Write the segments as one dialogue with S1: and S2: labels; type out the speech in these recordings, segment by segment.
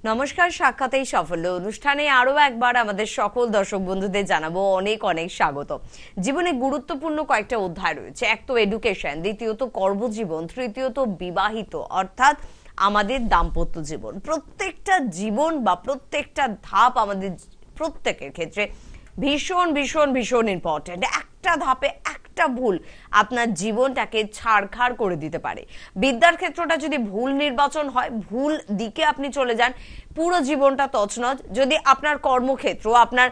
S1: নমস্কার, সাক্ষাতেই সাফল্য অনুষ্ঠানে আরো একবার আমাদের সকল দর্শক বন্ধুদের জানাবো অনেক অনেক স্বাগত। জীবনে গুরুত্বপূর্ণ কয়েকটা অধ্যায় রয়েছে। এক তো এডুকেশন, দ্বিতীয়ত কর্মজীবন, তৃতীয়ত বিবাহিত অর্থাৎ আমাদের দাম্পত্য জীবন। প্রত্যেকটা জীবন বা প্রত্যেকটা ধাপ আমাদের প্রত্যেকের ক্ষেত্রে ভীষণ ভীষণ ভীষণ ইম্পর্টেন্ট। একটা ধাপে একটা ভুল আপনার জীবনটাকে ছাড়খাড় করে দিতে পারে। বিদ্যার ক্ষেত্রটা যদি ভুল নির্বাচন হয়, ভুল দিকে আপনি চলে যান, পুরো জীবনটা তছনছ। যদি আপনার কর্মক্ষেত্র, আপনার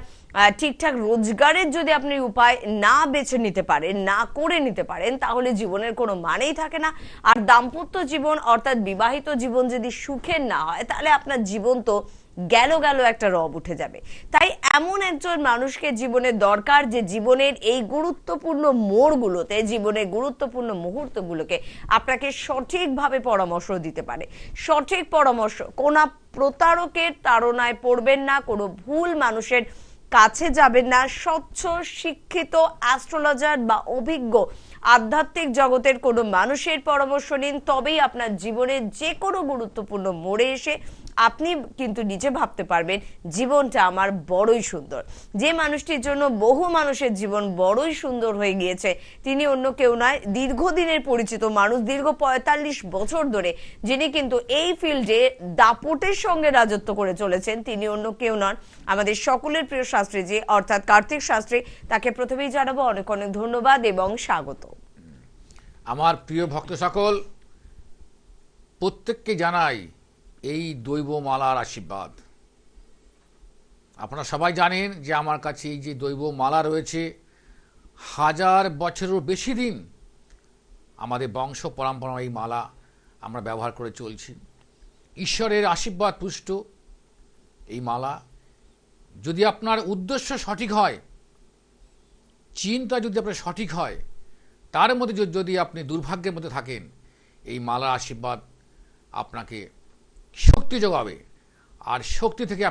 S1: ঠিকঠাক রোজগারের যদি আপনি উপায় না বেছে নিতে পারেন, না করে নিতে পারেন, তাহলে জীবনের কোনো মানেই থাকে না। আর দাম্পত্য জীবন অর্থাৎ বিবাহিত জীবন যদি সুখের না হয়, তাহলে আপনার জীবন তো গেল গেল একটা রব উঠে যাবে। তাই এমন একজন মানুষকে জীবনের দরকার, যে জীবনের এই গুরুত্বপূর্ণ মোড়গুলোতে, জীবনের গুরুত্বপূর্ণ মুহূর্তগুলোকে আপনাকে সঠিকভাবে পরামর্শ দিতে পারে। সঠিক পরামর্শ, কোনো প্রতারকের তাড়নায় পড়বেন না, কোনো ভুল মানুষের কাছে যাবেন না। স্বচ্ছ শিক্ষিত অ্যাস্ট্রোলজার বা অভিজ্ঞ আধ্যাত্মিক জগতের কোনো মানুষের পরামর্শ নিন, তবেই আপনার জীবনের যে কোনো গুরুত্বপূর্ণ মোড়ে এসে আপনি কিন্তু নিজে ভাবতে পারবেন জীবনটা আমার বড়ই সুন্দর। যে মানুষটির জন্য বহু মানুষের জীবন বড়ই সুন্দর হয়ে গিয়েছে, তিনি অন্য কেউ নয়, দীর্ঘদিনের পরিচিত মানুষ, দীর্ঘ ৪৫ বছর ধরে যিনি কিন্তু এই ফিল্ডে দাপটের সঙ্গে রাজত্ব করে চলেছেন, তিনি অন্য কেউ নন, আমাদের সকলের প্রিয় শাস্ত্রীজি অর্থাৎ কার্তিক শাস্ত্রী। তাকে প্রথমেই জানাবো অনেক অনেক ধন্যবাদ এবং স্বাগত।
S2: আমার প্রিয় ভক্ত সকল, প্রত্যেককে জানাই এই দৈবমালার আশীর্বাদ। আপনারা সবাই জানেন যে আমার কাছে এই যে দৈবমালা রয়েছে, 1000 বছরেরও বেশি দিন আমাদের বংশ পরম্পরা এই মালা আমরা ব্যবহার করে চলছি। ঈশ্বরের আশীর্বাদ পুষ্ট এই মালা। যদি আপনার উদ্দেশ্য সঠিক হয়, চিন্তা যদি আপনার সঠিক হয়, তার মধ্যে যদি আপনি দুর্ভাগ্যের মধ্যে থাকেন, এই মালার আশীর্বাদ আপনাকে শক্তি যোগাবে, আর শক্তি থেকে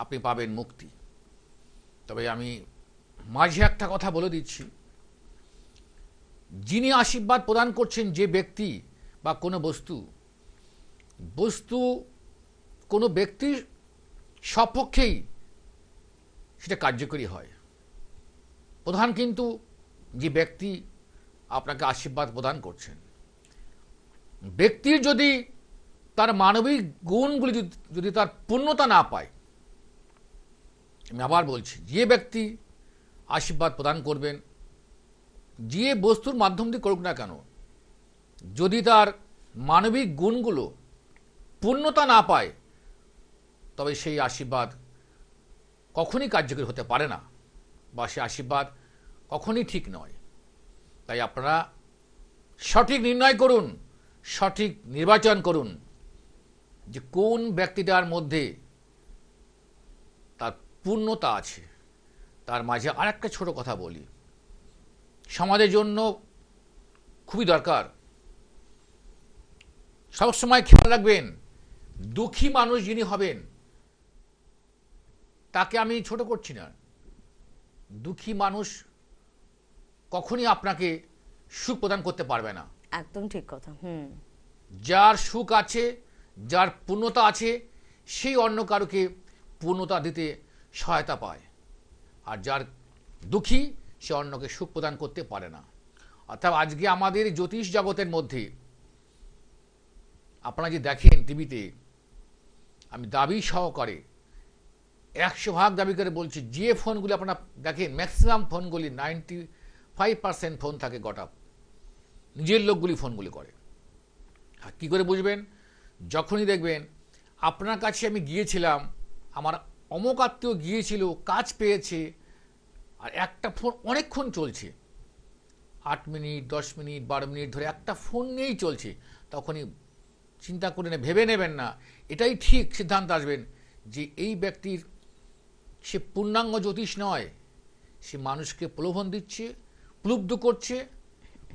S2: আপনি পাবেন মুক্তি। তবে আমি মাঝে একটা কথা বলে দিচ্ছি, যিনি আশীর্বাদ প্রদান করছেন, যে ব্যক্তি বা কোনো বস্তু কোনো ব্যক্তির সপক্ষেই সেটা কার্যকরী হয়। প্রধান কিন্তু যে ব্যক্তি আপনাকে আশীর্বাদ প্রদান করছেন, ব্যক্তির যদি তার মানবিক গুণগুলি যদি তার পূর্ণতা না পায়, আমি আবার বলছি, যে ব্যক্তি আশীর্বাদ প্রদান করবেন, যে বস্তুর মাধ্যম দিয়ে করুক না কেন, যদি তার মানবিক গুণগুলো পূর্ণতা না পায়, তবে সেই আশীর্বাদ কখনই কার্যকরী হতে পারে না, বা সেই আশীর্বাদ কখনই ঠিক নয়। তাই আপনারা সঠিক নির্ণয় করুন, সঠিক নির্বাচন করুন, যে কোন ব্যক্তিটার মধ্যে তার পূর্ণতা আছে। তার মাঝে আর একটা ছোট কথা বলি, সমাজের জন্য খুবই দরকার। সবসময় খেয়াল রাখবেন, দুঃখী মানুষ যিনি হবেন, তাকে আমি ছোট করছি না, দুঃখী মানুষ কখনই আপনাকে সুখ প্রদান করতে পারবে না।
S1: একদম ঠিক কথা।
S2: যার সুখ আছে, যার পূর্ণতা আছে, সেই অন্য কারোকে পূর্ণতা দিতে সহায়তা পায়। আর যার দুঃখী, সে অন্যকে সুখ প্রদান করতে পারে না। অর্থাৎ আজকে আমাদের জ্যোতিষ জগতের মধ্যে আপনারা যে দেখেন টিভিতে, আমি দাবি সহকারে 100% দাবি করে বলছি, যে ফোনগুলি আপনারা দেখেন, ম্যাক্সিমাম ফোনগুলি 95% ফোন থাকে গট আপ, নিজের লোকগুলি ফোনগুলি করে। আর কী করে বুঝবেন? যখনই দেখবেন আপনার কাছে আমি গিয়েছিলাম, আমার অমুক আত্মীয় গিয়েছিল, কাজ পেয়েছে, আর একটা ফোন অনেকক্ষণ চলছে, 8 মিনিট 10 মিনিট 12 মিনিট ধরে একটা ফোন নিয়েই চলছে, তখনই চিন্তা করে ভেবে নেবেন না, এটাই ঠিক সিদ্ধান্ত আসবেন যে এই ব্যক্তির সে পূর্ণাঙ্গ জ্যোতিষ নয়, সে মানুষকে প্রলোভন দিচ্ছে, প্লুব্ধ করছে,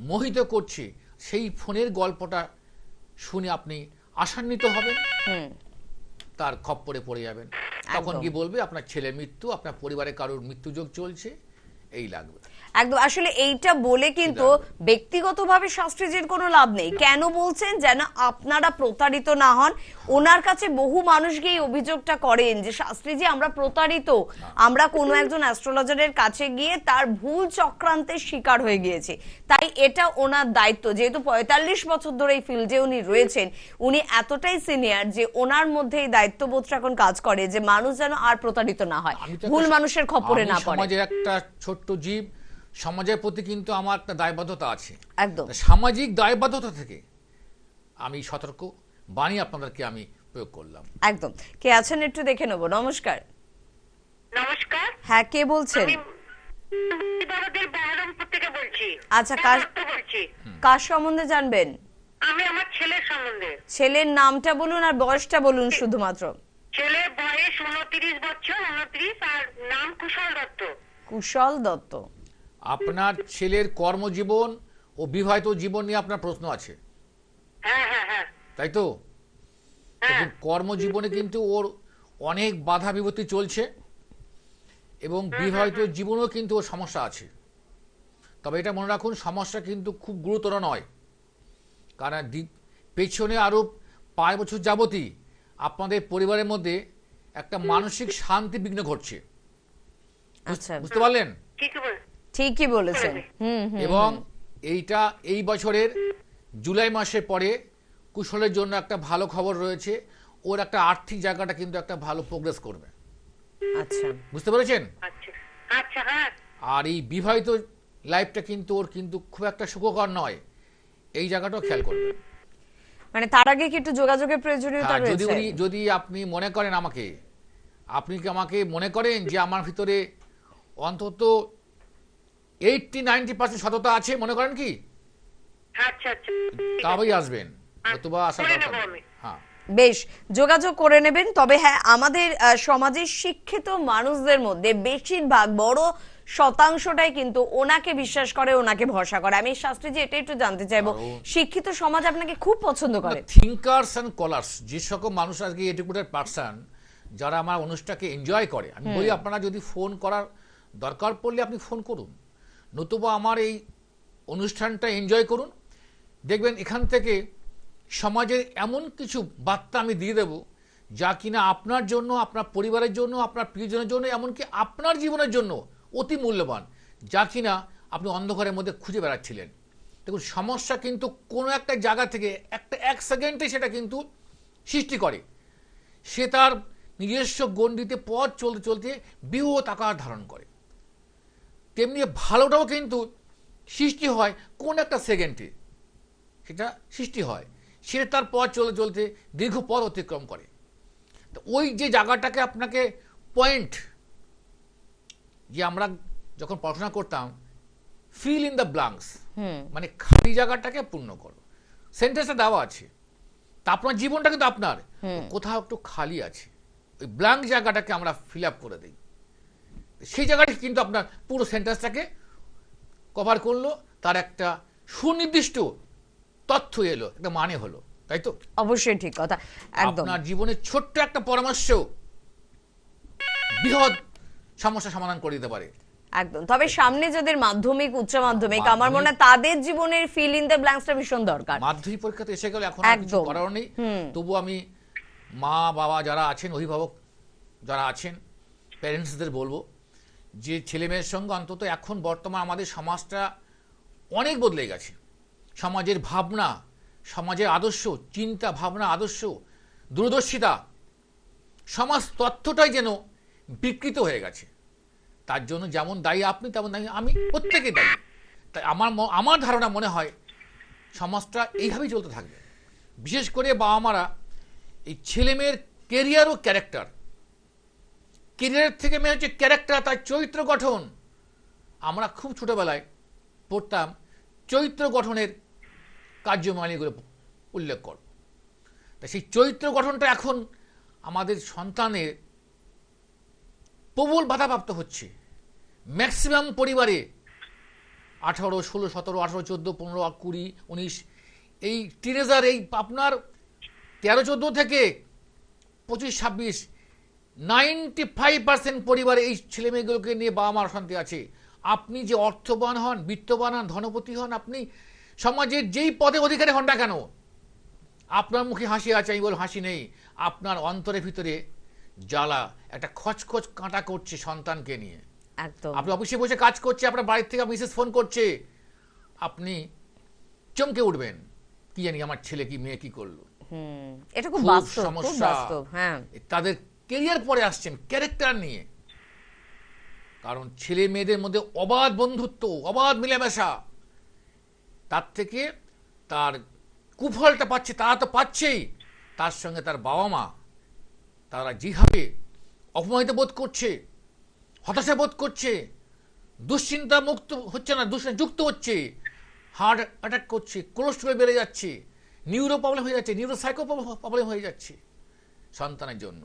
S2: মোহিত করছে। সেই ফোনের গল্পটা শুনে আপনি আশান্বিত হবেন, তার খপ্পরে পড়ে যাবেন। তখন কি বলবে? আপনার ছেলের মৃত্যু, আপনার পরিবারে কারোর মৃত্যুযোগ চলছে, এই লাগবে।
S1: একদম। আসলে এইটা বলে কিন্তু ব্যক্তিগতভাবে শাস্ত্রীজির কোনো লাভ নেই। কেন বলছেন? যেন আপনারা প্রতারিত না হন। ওনার কাছে বহু মানুষ গিয়ে এই অভিযোগটা করেন যে শাস্ত্রীজি আমরা প্রতারিত, আমরা কোনো একজন অ্যাস্ট্রোলজারের কাছে গিয়ে তার ভুল চক্রান্তের শিকার হয়ে গিয়েছি। তাই এটা ওনার দায়িত্ব, যেহেতু 45 বছর ধরে এই ফিল্ডে উনি রয়েছেন, উনি এতটাই সিনিয়র যে ওনার মধ্যে এই দায়িত্ববোধটা এখন কাজ করে যে মানুষ যেন আর প্রতারিত না হয়, ভুল মানুষের খপ্পরে না পড়ে।
S2: সমাজের একটা ছোট্ট জীব, সমাজের প্রতি কিন্তু আমার একটা দায়বদ্ধতা আছে।
S1: একদম
S2: সামাজিক দায়বদ্ধতা থেকে আমি সতর্ক বাণী আপনাদেরকে আমি প্রয়োগ করলাম।
S1: একদম। কে আছেন একটু দেখে নেবো। নমস্কার।
S3: নমস্কার,
S1: হ্যাঁ, কে বলছেন?
S3: আমি মুর্শিদাবাদের বহরমপুর থেকে বলছি।
S1: আচ্ছা,
S3: বলছি
S1: কার সম্বন্ধে জানবেন?
S3: আমি আমার ছেলের সম্বন্ধে।
S1: ছেলের নামটা বলুন আর বয়সটা বলুন শুধুমাত্র।
S3: ছেলের বয়স 29 বছর, 29, আর নাম কুশল দত্ত।
S1: কুশল দত্ত।
S2: আপনার ছেলের কর্মজীবন ও বিবাহিত জীবন নিয়ে আপনার প্রশ্ন আছে,
S3: হ্যাঁ হ্যাঁ হ্যাঁ
S2: তাই তো?
S3: হ্যাঁ।
S2: দেখুন, কর্মজীবনে কিন্তু ওর অনেক বাধা বিপত্তি চলছে এবং বিবাহিত জীবনেও কিন্তু ওর সমস্যা আছে। তবে এটা মনে রাখুন, সমস্যা কিন্তু খুব গুরুতর নয়, কারণ পেছনে আরও 5 বছর যাবতই আপনাদের পরিবারের মধ্যে একটা মানসিক শান্তি বিঘ্ন ঘটছে।
S1: আচ্ছা,
S2: বুঝতে পারলেন?
S1: ঠিকই বলেছেন।
S2: এবং এই বছরের জুলাই মাসের পরে কুশলের জন্য একটা ভালো খবর রয়েছে, ওর একটা আর্থিক জায়গাটা কিন্তু একটা ভালো প্রোগ্রেস করবে।
S1: আচ্ছা,
S2: বুঝতে পেরেছেন?
S3: আচ্ছা আচ্ছা হ্যাঁ।
S2: আর এই বিবাহিত লাইফটা কিন্তু ওর কিন্তু খুব একটা সুখকর নয়, এই জায়গাটাও খেয়াল করবেন।
S1: মানে তার আগে কি একটু যোগাযোগের প্রয়োজনীয়তা রয়েছে?
S2: যদি আপনি মনে করেন আপনি কি আমাকে মনে করেন যে আমার ভিতরে অন্তত 80-90% সততা আছে, মনে করেন কি?
S3: আচ্ছা আচ্ছা,
S2: তবেই আসবেন, নতুবা আসার
S3: করে
S2: দরকার
S3: নেবো
S2: নেই।
S3: আমি।
S2: হ্যাঁ,
S1: বেশ, যোগাযোগ করে নেবেন। তবে হ্যাঁ, আমাদের সমাজের শিক্ষিত মানুষদের মধ্যে বেশিরভাগ বড় শতাংশটাই কিন্তু ওনাকে বিশ্বাস করে, ওনাকে ভরসা করে। আমি শাস্ত্রীজি এটা একটু জানতে চাইবো, শিক্ষিত সমাজ আপনাকে খুব পছন্দ করে।
S2: থিঙ্কার্স অ্যান্ড কলার্স, যে সকল মানুষ আজকে এডুকেটেড পারসন যারা আমার অনুষ্ঠানকে এনজয় করে, আমি বলি আপনারা যদি ফোন করার দরকার পড়লে আপনি ফোন করুন, নতুবা আমার এই অনুষ্ঠানটা এনজয় করুন। দেখবেন এখান থেকে সমাজের এমন কিছু বার্তা আমি দিয়ে দেব যা কিনা আপনার জন্য, আপনার পরিবারের জন্য, আপনার প্রিয়জনের জন্য, এমনকি আপনার জীবনের জন্য অতি মূল্যবান, যা কিনা আপনি অন্ধকারের মধ্যে খুঁজে বেড়াচ্ছিলেন। দেখুন, সমস্যা কিন্তু কোনো একটা জায়গা থেকে এক সেকেন্ডে সেটা কিন্তু সৃষ্টি করে। সে তার নিজস্ব গণ্ডিতে পথ চলতে চলতে বৃহৎ আকার ধারণ করে। তেমনি ভালোটাও কিন্তু সৃষ্টি হয় কোন একটা সেকেন্ডে, সেটা সৃষ্টি হয়, সে তার পথ চলতে চলতে দীর্ঘ পথ অতিক্রম করে। তো ওই যে জায়গাটাকে আপনাকে পয়েন্ট, যে আমরা যখন পড়াশোনা করতাম, ফিল ইন দ্য ব্লাঙ্কস, মানে খালি জায়গাটাকে পূর্ণ করো, সেন্টেন্সটা দেওয়া আছে, তা আপনার জীবনটা কিন্তু আপনার কোথাও একটু খালি আছে, ওই ব্ল্যাঙ্ক জায়গাটাকে আমরা ফিল আপ করে দিই, সেই জায়গাটা কিন্তু আপনার পুরো সেন্টেন্সটাকে কভার করলো, তার একটা সুনির্দিষ্ট তথ্য এলো, একটা মানে হলো, তাই তো?
S1: অবশ্যই ঠিক কথা, একদম।
S2: আপনার জীবনের ছোট্ট একটা পরামর্শ বৃহৎ সমস্যা সমাধান করে দিতে পারে।
S1: একদম। তবে সামনে যাদের মাধ্যমিক, উচ্চ মাধ্যমিক, আমার মনে হয় তাদের জীবনের ফিল ইন দ্য ব্ল্যাঙ্কসটা ভীষণ দরকার।
S2: মাধ্যমিক পরীক্ষাতে এসে গেল, এখন আর কিছু করার নেই। তবু আমি মা বাবা যারা আছেন, অভিভাবক যারা আছেন, প্যারেন্টসদের বলবো যে ছেলে মেয়ের সঙ্গে অন্তত এখন বর্তমান আমাদের সমাজটা অনেক বদলে গেছে। সমাজের ভাবনা, সমাজের আদর্শ, চিন্তা ভাবনা, আদর্শ, দূরদর্শিতা, সমাজ তথ্যটাই যেন বিকৃত হয়ে গেছে। তার জন্য যেমন দায়ী আপনি, তেমন দায়ী আমি, প্রত্যেকে দায়ী। তাই আমার ধারণা মনে হয় সমাজটা এইভাবেই চলতে থাকবে। বিশেষ করে বাবা মারা এই ছেলে মেয়ের কেরিয়ার ও ক্যারেক্টার, কেরিয়ারের থেকে মেয়ে হচ্ছে ক্যারেক্টার, তার চরিত্র গঠন। আমরা খুব ছোটবেলায় পড়তাম চরিত্র গঠনের কার্যমালীগুলো উল্লেখ কর। তা সেই চরিত্র গঠনটা এখন আমাদের সন্তানের প্রবল বাধাপ্রাপ্ত হচ্ছে। ম্যাক্সিমাম পরিবারে 18, 16, 17, 18, 14, 15, 20, 19 এই টিনেজার, এই আপনার 13, 14 থেকে 25, 26, 95% পরিবারে এই ছেলে মেয়েগুলোকে নিয়ে বাবা মার অশান্তি আছে। আপনি যে অর্থবান হন, বিত্তবান হন, ধনপতি হন, আপনি সমাজের যেই পদে অধিকারী হন না কেন, আপনার মুখে হাসি আছে, আমি বল হাসি নেই, আপনার অন্তরের ভিতরে জ্বালা, একটা খচখচ কাঁটা করছে সন্তানকে নিয়ে।
S1: একদম
S2: আপনি অফিসে বসে কাজ করছে, আপনার বাড়ির থেকে মিসেস ফোন করছে, আপনি চমকে উঠবেন, কি জানি আমার ছেলে কি মেয়ে কি করলো।
S1: এটা খুব
S2: খুব
S1: বাস্তব, খুব
S2: সমস্যা।
S1: বাস্তব। হ্যাঁ,
S2: তাদের কেরিয়ার পরে আসছেন ক্যারেক্টার নিয়ে, কারণ ছেলে মেয়েদের মধ্যে অবাধ বন্ধুত্ব, অবাধ মিলেমিশা, তার থেকে তার কুফলটা পাচ্ছে, তারা তো পাচ্ছেই, তার সঙ্গে তার বাবা মা তারা যেভাবে অপমানিত বোধ করছে, হতাশা বোধ করছে, দুশ্চিন্তা মুক্ত হচ্ছে না, দুশ্চিন্তা যুক্ত হচ্ছে, হার্ট অ্যাটাক করছে, কোলেস্ট্রল বেড়ে যাচ্ছে, নিউরো প্রবলেম হয়ে যাচ্ছে, নিউরোসাইকো প্রবলেম হয়ে যাচ্ছে সন্তানের জন্য।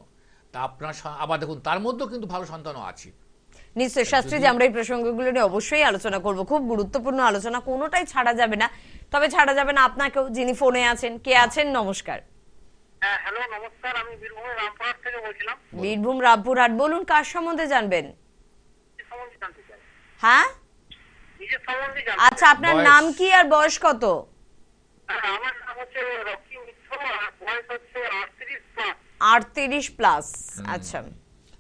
S2: তা আপনার আবার দেখুন তার মধ্যেও কিন্তু ভালো সন্তানও আছে।
S1: নিশ্চয়ই শাস্ত্রী, যে আমরা এই প্রসঙ্গগুলো নিয়ে অবশ্যই আলোচনা করব, খুব গুরুত্বপূর্ণ আলোচনা, কোনোটাই ছাড়া যাবে না। তবে ছাড়া যাবে না আপনাকেও, যিনি ফোনে আছেন। কে আছেন? নমস্কার।
S3: হ্যাঁ, হ্যালো, নমস্কার। আমি বীরভূমের রামপুরহাট থেকে বলছিলাম।
S1: বীরভূম রামপুরহাট, বলুন কার সম্বন্ধে জানবেন?
S3: নিজের সম্বন্ধে জানতে চাই।
S1: হ্যাঁ,
S3: নিজের সম্বন্ধে জানতে
S1: আচ্ছা,
S3: চাই।
S1: আপনার
S2: বয়স?
S1: নাম কি আর বয়স কত?
S3: হ্যাঁ, আমার নাম হচ্ছে রকি মিত্র, আর বয়স হচ্ছে 38+।
S1: 38+। আচ্ছা,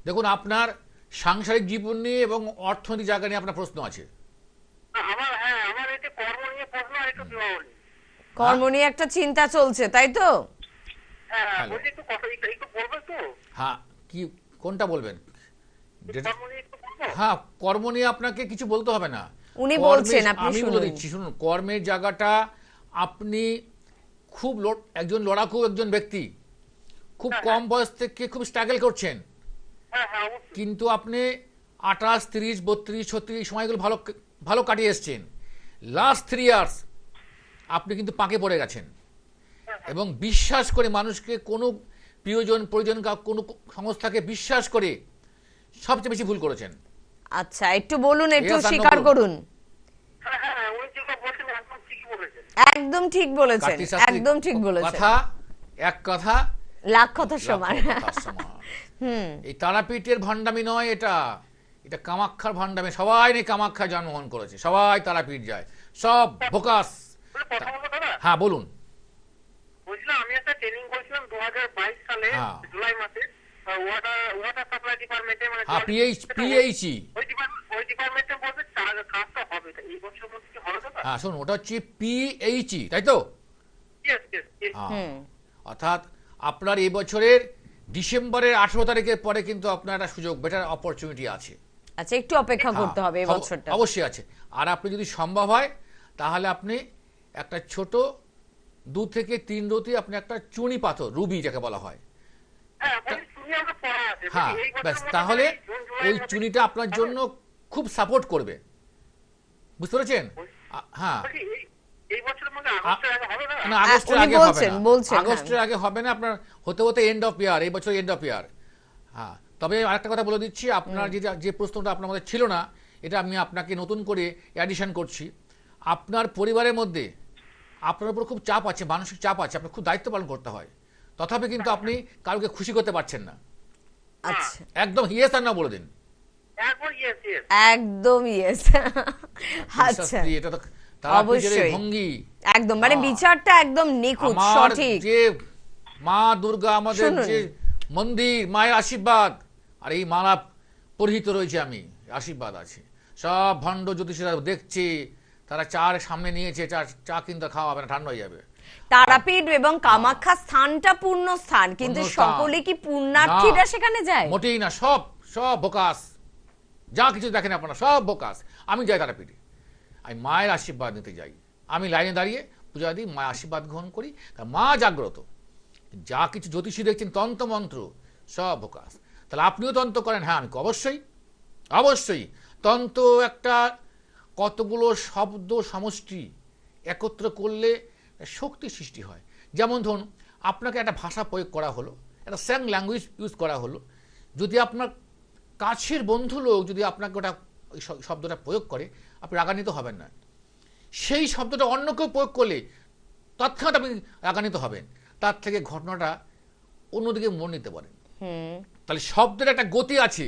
S2: দেখুন আপনার সাংসারিক জীবন নিয়ে এবং অর্থনৈতিক জায়গা নিয়ে আপনার প্রশ্ন আছে।
S3: আমার এটা কর্ম নিয়ে প্রশ্ন আর একটু বিবাহ নিয়ে।
S1: কর্ম নিয়ে একটা চিন্তা চলছে, তাই তো?
S3: হ্যাঁ,
S2: হ্যালো।
S3: বলছি একটু কথা একটু বলবেন তো?
S2: হ্যাঁ, কি কোনটা বলবেন?
S3: কর্ম নিয়ে একটু বলবো?
S2: হ্যাঁ, কর্ম নিয়ে আপনাকে কিছু বলতে হবে না।
S1: উনি
S2: কর্মের-
S1: বলছেন, আপনি
S2: আমি বলে
S1: শুনুন।
S2: দিচ্ছি, শুনুন, কর্মের জায়গাটা আপনি খুব একজন লড়াকু একজন ব্যক্তি, খুব কম বয়স থেকে খুব স্ট্রাগল করছেন,
S3: হ্যাঁ, হ্যাঁ, অবশ্যই।
S2: কিন্তু আপনি 28, 30, 32, 36 এই সময়গুলো ভালো ভালো কাটিয়ে এসছেন। লাস্ট 3 ইয়ার্স আপনি কিন্তু পাকে পড়ে গেছেন, এবং বিশ্বাস করে মানুষকে, কোনো প্রিয়জন পরিজন কোনো সংস্থাকে বিশ্বাস করে সবচেয়ে বেশি ভুল করেছেন।
S1: আচ্ছা, একটু বলুন, একটু
S2: Yes or no
S1: স্বীকার
S2: বলুন।
S1: করুন।
S3: হ্যাঁ, হ্যাঁ, উনি যেটা বলছেন একদম ঠিকই বলেছেন।
S1: একদম ঠিক বলেছেন,
S2: কার্তিক শাস্ত্রী,
S1: একদম ঠিক বলেছেন।
S2: কথা এক কথা
S1: লাখ কথার সমান।
S2: লাখ কথার সমান। এই তারাপীঠের ভণ্ডামি নয়, এটা এটা কামাখ্যার ভণ্ডামি। সবাই নেই কামাখ্যায় জন্মগ্রহণ করেছে, সবাই তারাপীঠ যায়, সব ভোকাস।
S3: প্রথমত দাদা,
S2: হ্যাঁ বলুন।
S3: বলছিলাম আমি একটা ট্রেনিং করেছিলাম 2022 সালে
S2: হ্যাঁ।
S3: জুলাই মাসে, ওয়াটার সাপ্লাই ডিপার্টমেন্টে, মানে
S2: হ্যাঁ,
S3: জল-
S2: পিএইচই।
S3: ওই ডিপার্টমেন্টে বলতে কাজটা হবে, তা এই বছর মধ্যে কি হবে দাদা?
S2: হ্যাঁ শুনুন, ওটা হচ্ছে পিএইচই, তাই তো?
S3: Yes, yes, yes.
S2: হ্যাঁ। অর্থাৎ আপনার এই বছরের ডিসেম্বরের 18 তারিখের পরে কিন্তু আপনার একটা সুযোগ, বেটার অপরচুনিটি আছে।
S1: আচ্ছা, একটু অপেক্ষা করতে হবে এই
S2: হ্যাঁ,
S1: বছরটা।
S2: অবশ্যই আছে। আর আপনি যদি সম্ভব হয় তাহলে আপনি একটা ছোট 2 থেকে 3 রতি আপনি একটা চুনি পাথর, রুবি যাকে বলা হয়,
S3: হ্যাঁ, বলছি তুমি আমরা পড়া আছে।
S2: হ্যাঁ
S3: বলছি এই বছর
S2: ব্যাস,
S3: মধ্যে
S2: তাহলে
S3: জুন, জুলাই
S2: ওই
S3: মাসে-
S2: চুনিটা আপনার জন্য খুব সাপোর্ট করবে, বুঝতে পেরেছেন? হ্যাঁ,
S3: বলছি এই বছরের মধ্যে আগস্টের আগে হবে না?
S2: না আগস্টের
S1: উনি
S2: আগে হবে
S1: বলছেন,
S2: না,
S1: বলছেন, হ্যাঁ।
S2: আগস্টের আগে হবে না, আপনার হতে হতে এন্ড অফ ইয়ার, এই বছর এন্ড অফ ইয়ার। হ্যাঁ, তবে আরেকটা কথা বলে দিচ্ছি, আপনার যে প্রশ্নটা আপনার মধ্যে ছিল না, এটা আমি আপনাকে নতুন করে অ্যাডিশন করছি। আপনার পরিবারের মধ্যে আপনার উপর খুব চাপ আছে, মানসিক চাপ আছে, আপনার খুব দায়িত্ব পালন করতে হয়, তথাপি কিন্তু আপনি কাউকে খুশি করতে পারছেন না।
S1: আচ্ছা,
S2: একদম ইয়েস আর না বলে দিন।
S3: একবার yes, yes.
S1: একদম ইয়েস। আচ্ছা,
S2: শাস্ত্রী, এটা তো তারাপীঠের এই
S1: অবশ্যই।
S2: ভঙ্গি।
S1: একদম, মানে
S2: হ্যাঁ।
S1: বিচারটা একদম নিখুঁত,
S2: আমার
S1: সঠিক।
S2: যে মা দুর্গা, আমাদের
S1: শুনুন।
S2: যে মন্দির, মায়ের আশীর্বাদ, আর এই মালা পরিহিত রয়েছে আমি, আশীর্বাদ আছে। সব ভণ্ড জ্যোতিষীরা দেখছে, তারা চার সামনে নিয়েছে, চা কিন্তু খাওয়া হবে না, ঠান্ডা হয়ে যাবে।
S1: তারাপীঠ এবং কামাখ্যা স্থানটা পূর্ণ স্থান, কিন্তু
S2: পূর্ণ স্থান।
S1: সকলে কি পুণ্যার্থীরা
S2: না,
S1: সেখানে যায়?
S2: মোটেই না, সব সব বোকাস, যা কিছু দেখেন আপনারা সব বোকাস। আমি যাই তারাপীঠে, আমি মায়ের আশীর্বাদ নিতে যাই, আমি লাইনে দাঁড়িয়ে পূজা দিই, মায়ের আশীর্বাদ গ্রহণ করি, কারণ মা জাগ্রত। যা কিছু জ্যোতিষী দেখছেন তন্ত্র মন্ত্র সব বোকাস। তাহলে আপনিও তন্ত্র করেন? হ্যাঁ, আমি অবশ্যই অবশ্যই। তন্ত্র একটা কতগুলো শব্দ সমষ্টি একত্র করলে শক্তি সৃষ্টি হয়। যেমন ধরুন, আপনাকে একটা ভাষা প্রয়োগ করা হলো, একটা স্যাং ল্যাঙ্গুয়েজ ইউজ করা হলো, যদি আপনার কাছের বন্ধু লোক যদি আপনাকে ওটা ওই শব্দটা প্রয়োগ করে, আপনি রাগান্বিত হবেন না। সেই শব্দটা অন্য কেউ প্রয়োগ করলে তৎক্ষণাৎ আপনি রাগান্বিত হবেন। তার থেকে ঘটনাটা অন্যদিকে মন নিতে পারেন। তাহলে শব্দের একটা গতি আছে,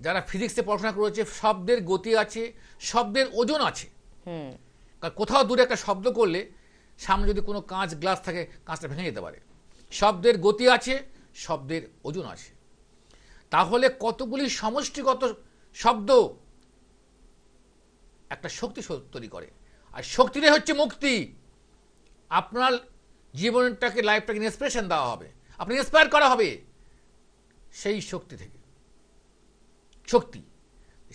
S2: যারা ফিজিক্সে পড়াশোনা করেছে, শব্দের গতি আছে, শব্দের ওজন আছে।
S1: হুম।
S2: কারণ কোথাও দূরে একটা শব্দ করলে সামনে যদি কোনো কাঁচ গ্লাস থাকে, কাঁচটা ভেঙে যেতে পারে। শব্দের গতি আছে, শব্দের ওজন আছে। তাহলে কতগুলি সমষ্টিগত শব্দ একটা শক্তি তৈরি করে, আর শক্তিটাই হচ্ছে মুক্তি। আপনার জীবনটাকে, লাইফটাকে ইন্সপিরেশন দেওয়া হবে, আপনি ইন্সপায়ার করা হবে সেই শক্তি থেকে। শক্তি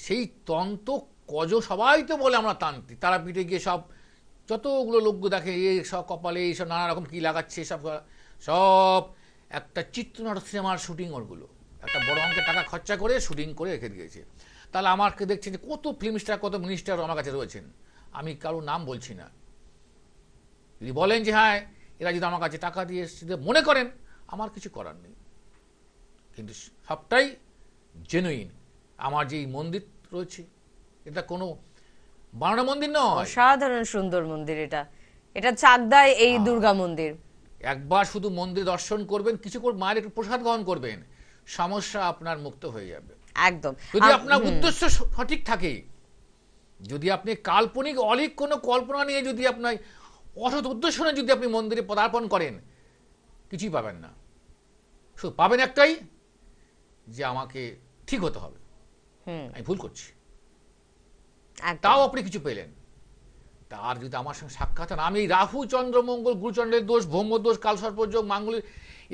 S2: সেই তন্ত্র কজ, সবাই তো বলে আমরা তান্ত্রিক, তারাপীঠে গিয়ে সব যতগুলো লোকগুলো দেখে এই সব কপালে এইসব নানা রকম কি লাগাচ্ছে, সব সব একটা চিত্রনাটক সিনেমার শুটিং, ওরগুলো একটা বড় অঙ্কের টাকা খরচা করে শুটিং করে রেখে দিয়েছে। তাহলে আমাকে দেখছেন যে কত ফিল্ম স্টার, কত মিনিস্টার আমার কাছে রয়েছেন, আমি কারোর নাম বলছি না। যদি বলেন যে হ্যাঁ এরা যদি আমার কাছে টাকা দিয়ে এসেছে, মনে করেন, আমার কিছু করার নেই। কিন্তু সবটাই জেনুইন। আমার যে মন্দির রয়েছে, এটা কোনো বানানো মন্দির নয়,
S1: অসাধারণ সুন্দর মন্দির। এটা চাকদায় এই দুর্গা মন্দির।
S2: একবার শুধু মন্দির দর্শন করবেন, কিছু করে মায়ের একটু প্রসাদ গ্রহণ করবেন, সমস্যা আপনার মুক্ত হয়ে যাবে।
S1: একদম।
S2: যদি আপনার উদ্দেশ্য সঠিক থাকে, যদি আপনি কাল্পনিক অলিক কোনো কল্পনা নিয়ে যদি আপনার অসৎ উদ্দেশ্য নিয়ে যদি আপনি মন্দিরে পদার্পণ করেন, কিছুই পাবেন না। শুধু পাবেন একটাই, যে আমাকে ঠিক হতে হবে, আমি ভুল করছি, তাও আপনি কিছু পেলেন। তার যদি আমার সঙ্গে সাক্ষাৎ হন, আমি রাহু চন্দ্র মঙ্গল গুরুচন্দ্রের দোষ, ব্রহ্মদোষ, কাল সর্পযোগ, মাঙ্গলিক,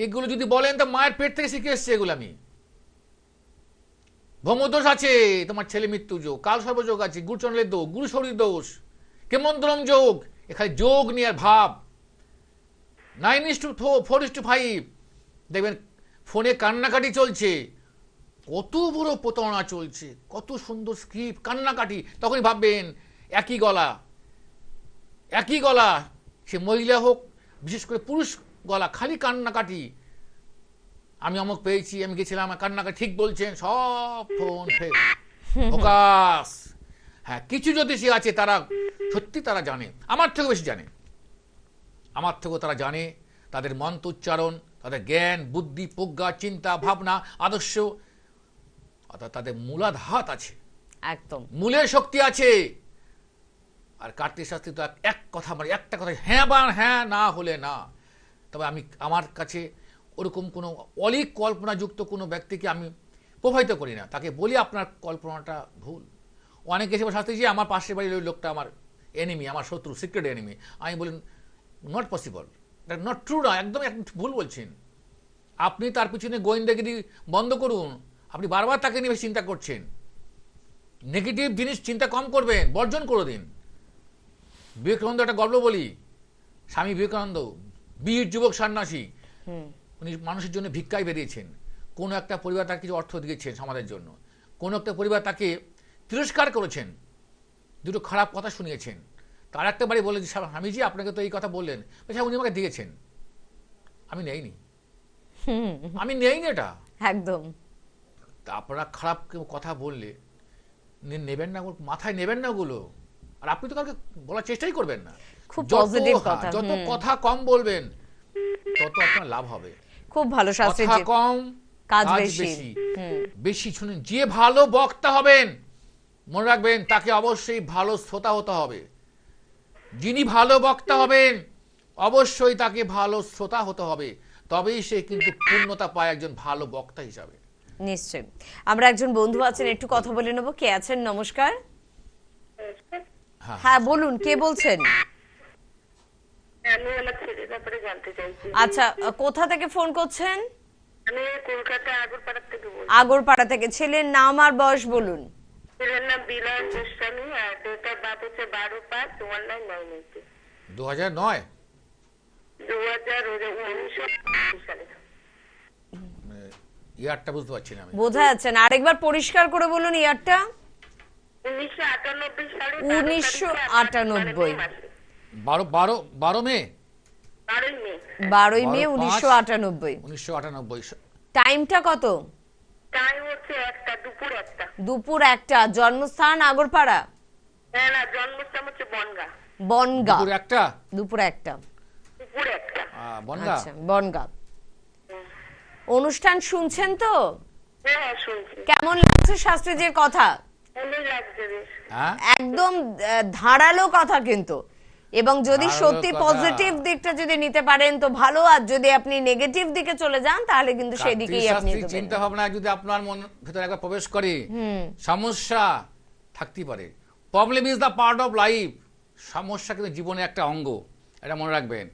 S2: এগুলো যদি বলেন, তা মায়ের পেট থেকে শিখে এসছে এগুলো। আমি ব্রহ্মদোষ আছে, তোমার ছেলে মৃত্যু যোগ, কাল সর্পযোগ আছে, গুরুচন্দ্রের দোষ, গুরু শরীর দোষ, কেমন্ত্রম যোগ, এখানে যোগ নিয়ে আর ভাব। 9:4:5 দেখবেন ফোনে কান্নাকাটি চলছে, কত বড় প্রতারণা চলছে, কত সুন্দর স্ক্রিপ্ট, কান্নাকাটি। তখনই ভাববেন একই গলা, একই গলা, সে মহিলা হোক, বিশেষ করে পুরুষ গলা, খালি কান্নাকাটি। আমি অমুক পেয়েছি, আমি গেছিলাম, কান্নাকাটি, ঠিক বলছেন, সব ফোন ফোকাস। হ্যাঁ, কিছু জ্যোতিষী আছে, তারা সত্যি তারা জানে, আমার থেকেও বেশি জানে, আমার থেকেও তারা জানে। তাদের মন্ত্র উচ্চারণ, তাদের জ্ঞান, বুদ্ধি, প্রজ্ঞা, চিন্তা, ভাবনা, আদর্শ, অর্থাৎ তাদের মূলাধাত আছে,
S1: একদম
S2: মূলের শক্তি আছে। আর কার্তিক শাস্ত্রী তো এক কথা, মানে একটা কথা, হ্যাঁ বা হ্যাঁ, না হলে না। তবে আমি আমার কাছে ওরকম কোনো অলিক কল্পনাযুক্ত কোনো ব্যক্তিকে আমি প্রভাবিত করি না, তাকে বলি আপনার কল্পনাটা ভুল। অনেকে এসে শাস্ত্রীজি আমার পাশের বাড়ির ওই লোকটা আমার এনিমি, আমার শত্রু, সিক্রেট এনিমি। আমি বলি not possible, that not true, না, একদম ভুল বলছেন। আপনি তার পিছনে গোয়েন্দাগিরি বন্ধ করুন, আপনি বারবার তাকে নিয়ে চিন্তা করছেন। নেগেটিভ জিনিস চিন্তা কম করবেন, বর্জন করে দিন। বিবেকানন্দ একটা গল্প বলি, স্বামী বিবেকানন্দ বীর যুবক সন্ন্যাসী, উনি মানুষের জন্য ভিক্ষায় বেরিয়েছেন। কোনো একটা পরিবার তাকে কিছু অর্থ দিয়েছেন সমাজের জন্য, কোনো একটা পরিবার তাকে তিরস্কার করেছেন, দুটো খারাপ কথা শুনিয়েছেন। তার একটা বাড়ি বলে, স্বামীজি আপনাকে তো এই কথা বললেন, আচ্ছা উনি আমাকে দিয়েছেন, আমি নেইনি, আমি নেইনি, এটা
S1: একদম।
S2: তা আপনারা খারাপ কথা বললে নেবেন না, মাথায় নেবেন না ওগুলো। আর আপনি তো কাউকে বলার চেষ্টাই করবেন না।
S1: খুব পজিটিভ কথা।
S2: যত কথা কম বলবেন, তত আপনার লাভ হবে।
S1: খুব ভালো শাস্ত্রী,
S2: কথা কম,
S1: কাজ
S2: কাজ
S1: বেশি।
S2: বেশি। বেশি শুনুন। যে ভালো বক্তা হবেন, মনে রাখবেন তাকে অবশ্যই ভালো শ্রোতা হতে হবে। যিনি ভালো বক্তা হবেন, অবশ্যই তাকে ভালো শ্রোতা হতে হবে, তবেই সে কিন্তু পূর্ণতা পায় একজন ভালো বক্তা হিসাবে।
S1: নিশ্চয়ই। আমরা একজন বন্ধু আছেন, একটু কথা বলে নেব। কে আছেন? নমস্কার। হ্যাঁ বলুন, কে বলছেন?
S3: আমি আমার ছেলের ব্যাপারে জানতে চাইছি।
S1: আচ্ছা, কোথা থেকে ফোন করছেন?
S3: আমি কলকাতা আগরপাড়া থেকে বলছি।
S1: আগরপাড়া থেকে। ছেলের নাম আর বয়স বলুন।
S3: ছেলের নাম বিলাস গোস্বামী, আর ডেট অফ বার্থ হচ্ছে 12/5/1990।
S2: 2009
S3: 2019 সালে।
S2: ইয়ারটা বুঝতে পারছি না আমি।
S1: বোঝা যাচ্ছে না, আরেকবার পরিষ্কার করে বলুন ইয়ারটা।
S3: 1998 সালে।
S1: 1998।
S2: 12 মে
S1: 12ই মে 1998।
S2: 1998।
S1: টাইমটা কত?
S3: টাইম হচ্ছে 1টা, দুপুর 1টা।
S1: দুপুর 1টা। জন্মস্থান আগরপাড়া?
S3: না, জন্মস্থান হচ্ছে বনগা।
S1: বনগা।
S2: দুপুর 1টা।
S1: দুপুর 1টা।
S3: দুপুর 1টা।
S2: বনগা।
S1: আচ্ছা, বনগা। অনুষ্ঠান শুনছেন তো?
S3: হ্যাঁ শুনছি।
S1: কেমন লাগছে শাস্ত্রীজির কথা?
S3: ভালোই লাগছে বেশ।
S2: হ্যাঁ
S1: একদম ধারালো কথা কিন্তু, এবং যদি
S2: ধারালো
S1: সত্যি
S2: কথা।
S1: পজিটিভ দিকটা যদি নিতে পারেন তো ভালো, আর যদি আপনি নেগেটিভ দিকে চলে যান তাহলে কিন্তু
S2: কার্তিক
S1: সেদিকেই আপনি
S2: শাস্ত্রীর চিন্তা ভাবনা যদি আপনার মন ভেতরে একবার প্রবেশ করে, সমস্যা থাকতেই পারে। Problem is the part of life. সমস্যা কিন্তু জীবনের একটা অঙ্গ, এটা মনে রাখবেন।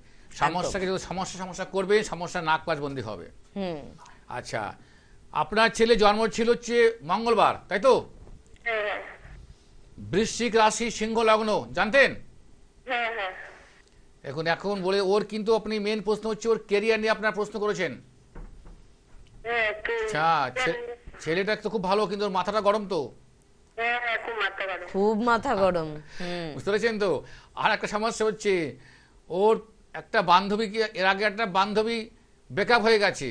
S2: সমস্যাকে যদি সমস্যা করবে, সমস্যা নাক পাশবন্দি হবে। আচ্ছা, আপনার ছেলে জন্ম ছিল হচ্ছে মঙ্গলবার, তাই তো?
S3: হ্যাঁ
S2: বৃশ্চিক রাশি, সিংহ লগ্ন, জানতেন?
S3: হ্যাঁ হ্যাঁ।
S2: এখন বলে ওর কিন্তু আপনি মেন প্রশ্ন হচ্ছে ওর কেরিয়ার নিয়ে আপনার প্রশ্ন করেছেন।
S3: হ্যাঁ
S2: আচ্ছা, ছেলেটা তো খুব ভালো, কিন্তু ওর মাথাটা গরম তো।
S3: হ্যাঁ হ্যাঁ খুব মাথা গরম।
S1: খুব মাথা গরম।
S2: বুঝতে পেরেছেন তো? আর একটা সমস্যা হচ্ছে ওর একটা বান্ধবী, কি এর আগে একটা বান্ধবী ব্রেকআপ হয়ে গেছে,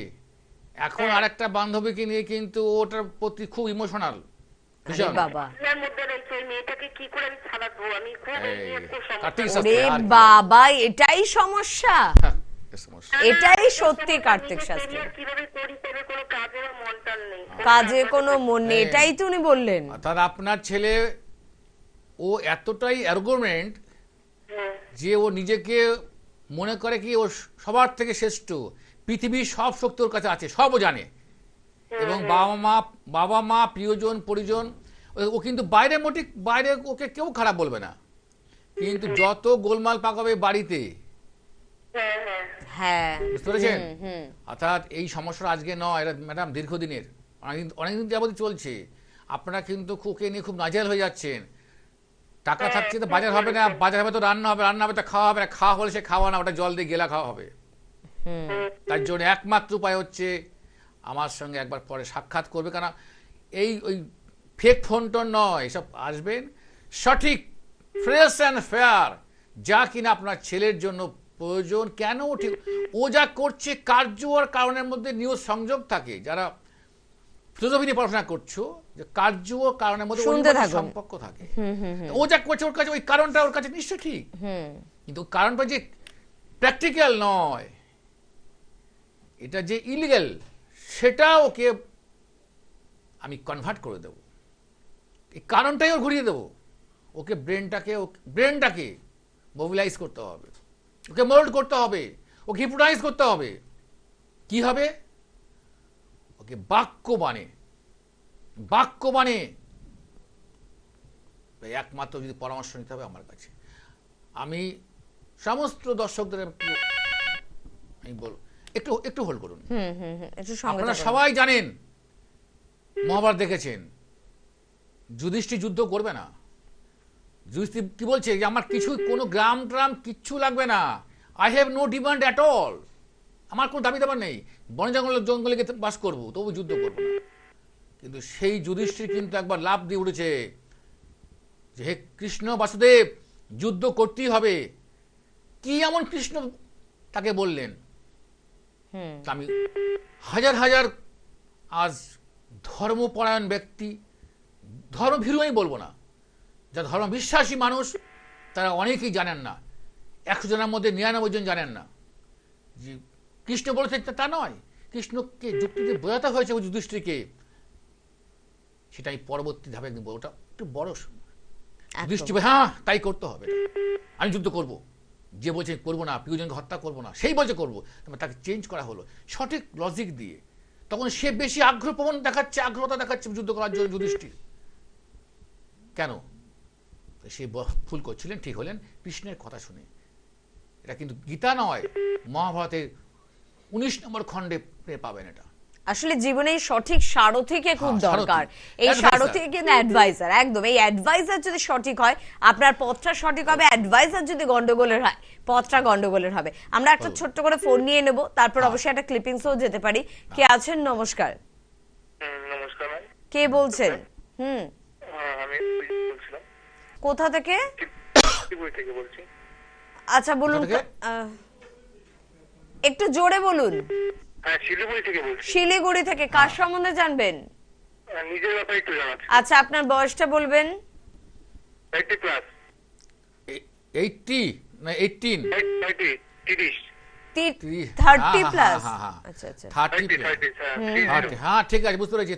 S2: এখন আর একটা বান্ধবীকে নিয়ে কিন্তু ওটার প্রতি খুব ইমোশনাল।
S1: আরে বাবা,
S3: এর মধ্যে রয়েছে এই মেয়েটাকে কি করে আমি ছাড়াবো, আমি খুব এই নিয়ে খুব
S2: কার্তিক
S3: সমস্যা।
S2: শাস্ত্রী,
S1: ওরে
S2: আর কি?
S1: বাবা, এটাই সমস্যা।
S2: এ সমস্যা।
S1: এটাই সত্যি কার্তিক শাস্ত্রী,
S3: career কিভাবে করি তবে কোনো কাজে আমার মন টান নেই।
S1: কাজে কোনো মন নেই, এটাই তো উনি বললেন।
S2: অর্থাৎ আপনার ছেলে ও এতটাই অ্যারগোমেন্ট
S3: হ্যাঁ
S2: যে ও নিজেকে মনে করে কি ও সবার থেকে শ্রেষ্ঠ, পৃথিবীর সব শক্তি ওর কাছে আছে, সবও জানে। এবং বাবা মা প্রিয়জন পরিজন, ও কিন্তু বাইরে ওকে কেউ খারাপ বলবে না, কিন্তু যত গোলমাল পাকাবে বাড়িতে,
S3: হ্যাঁ হ্যাঁ
S1: হ্যাঁ,
S2: বুঝতে পেরেছেন? অর্থাৎ এই সমস্যাটা আজকে নয়, এটা ম্যাডাম দীর্ঘদিনের, অনেকদিন যাবত চলছে। আপনারা কিন্তু ওকে নিয়ে খুব নাজেহাল হয়ে যাচ্ছেন। টাকা থাকছে তো বাজার হবে না, বাজার হবে তো রান্না হবে তো খাওয়া হবে না, খাওয়া হলে সে খাওয়া না, ওটা জল দিয়ে গেলা খাওয়া হবে। তার জন্য একমাত্র উপায় হচ্ছে আমার সঙ্গে একবার পরে সাক্ষাৎ করবে, কারণ ওই ফেক ফোন টোন নয়, এসব আসবেন সঠিক ফ্রেশ অ্যান্ড ফেয়ার, যা কিনা আপনার ছেলের জন্য প্রয়োজন। কেন ঠিক ও যা করছে কার্য আর কারণের মধ্যে নিউজ সংযোগ থাকে। যারা ফিলোসফি নিয়ে পড়াশোনা করছো, যে কার্য ও কারণের মধ্যে
S1: শুনতে থাকুন।
S2: সম্পর্ক থাকে। ও যা করছে ওর কাছে ওই কারণটা ওর কাছে নিশ্চয় ঠিক, কিন্তু কারণটা যে প্র্যাকটিক্যাল নয়, এটা যে ইলিগাল, সেটা ওকে আমি কনভার্ট করে দেব। এই কারণটাই ওর ঘুরিয়ে দেবো। ওকে ব্রেনটাকে মোবিলাইজ করতে হবে, ওকে মোল্ড করতে হবে, ওকে হিপনোটাইজ করতে হবে। কি হবে? ওকে বাক্য বানে একমাত্র যদি পরামর্শ নিতে হবে আমার কাছে। আমি সমস্ত দর্শকদের আমি বলবো একটু হোল্ড করুন।
S1: একটু সঙ্গে
S2: আপনারা
S1: থাকুন।
S2: সবাই জানেন, মহাভারত দেখেছেন, যুধিষ্ঠির যুদ্ধ করবে না। যুধিষ্ঠির কি বলছে যে আমার কিছু কোনো গ্রাম ট্রাম কিচ্ছু লাগবে না, I have no demand at all, আমার কোনো দাবি দাবার নেই, বন জঙ্গলে বাস করবো, তবু যুদ্ধ করবো না। কিন্তু সেই যুধিষ্ঠির কিন্তু একবার লাফ দিয়ে উঠেছে যে হে কৃষ্ণ বাসুদেব, যুদ্ধ করতেই হবে। কি এমন কৃষ্ণ তাকে বললেন? আমি হাজার আজ ধর্মপরায়ণ ব্যক্তি, ধর্মভীরু আমি বলবো না, যা ধর্মবিশ্বাসী মানুষ তারা অনেকেই জানেন না, 100 জনের মধ্যে 99 জন জানেন না যে কৃষ্ণ বলেছে তা নয়। কৃষ্ণকে যুক্তিতে বোঝাতে হয়েছে ওই যুধিষ্ঠিরকে, সেটাই পরবর্তী ধাপে একদিন ওটা একটু বড় যুধিষ্ঠির, হ্যাঁ তাই করতে হবে, আমি যুদ্ধ করব, যে বলছে করবো না, প্রিয়জনকে হত্যা করবো না, সেই বলছে করবো, তাকে চেঞ্জ করা হলো সঠিক লজিক দিয়ে। তখন সে বেশি আগ্রহতা দেখাচ্ছে যুদ্ধ করার জন্য যুধিষ্ঠির। কেন? সে ভুল করছিলেন, ঠিক হলেন কৃষ্ণের কথা শুনে। এটা কিন্তু গীতা নয়, মহাভারতের 19 নম্বর খণ্ডে পাবেন এটা।
S1: আসলে জীবনে এই সঠিক সারথিকে খুব দরকার। এই
S2: Advisor.
S1: সারথি কিন্তু অ্যাডভাইজার, একদম এই অ্যাডভাইজার যদি সঠিক হয় আপনার পথটা সঠিক হবে, অ্যাডভাইজার যদি গন্ডগোলের হয় পথটা গন্ডগোলের হবে। আমরা একটা ছোট্ট করে ফোন নিয়ে নেব, তারপর অবশ্যই একটা ক্লিপিংসও যেতে পারি। কে আছেন? নমস্কার।
S3: নমস্কার ম্যাম।
S1: কে বলছেন?
S3: আমি বলছিলাম
S1: কোথা থেকে?
S3: শিলিগুড়ি থেকে বলছি।
S1: আচ্ছা বলুন,
S2: কোথা থেকে?
S1: একটু জোরে বলুন।
S3: হ্যাঁ শিলিগুড়ি থেকে বলছি।
S1: শিলিগুড়ি থেকে। কার সম্বন্ধে জানবেন?
S3: নিজের ব্যাপারে একটু জানাচ্ছি।
S1: আচ্ছা আপনার বয়সটা বলবেন।
S3: 80 প্লাস।
S2: 80 না 18?
S3: 30।
S1: 30 প্লাস? আচ্ছা আচ্ছা।
S2: 30
S3: 30,
S2: প্লাস।
S3: 30,
S2: হ্যাঁ ঠিক আছে, বুঝতে পেরেছি।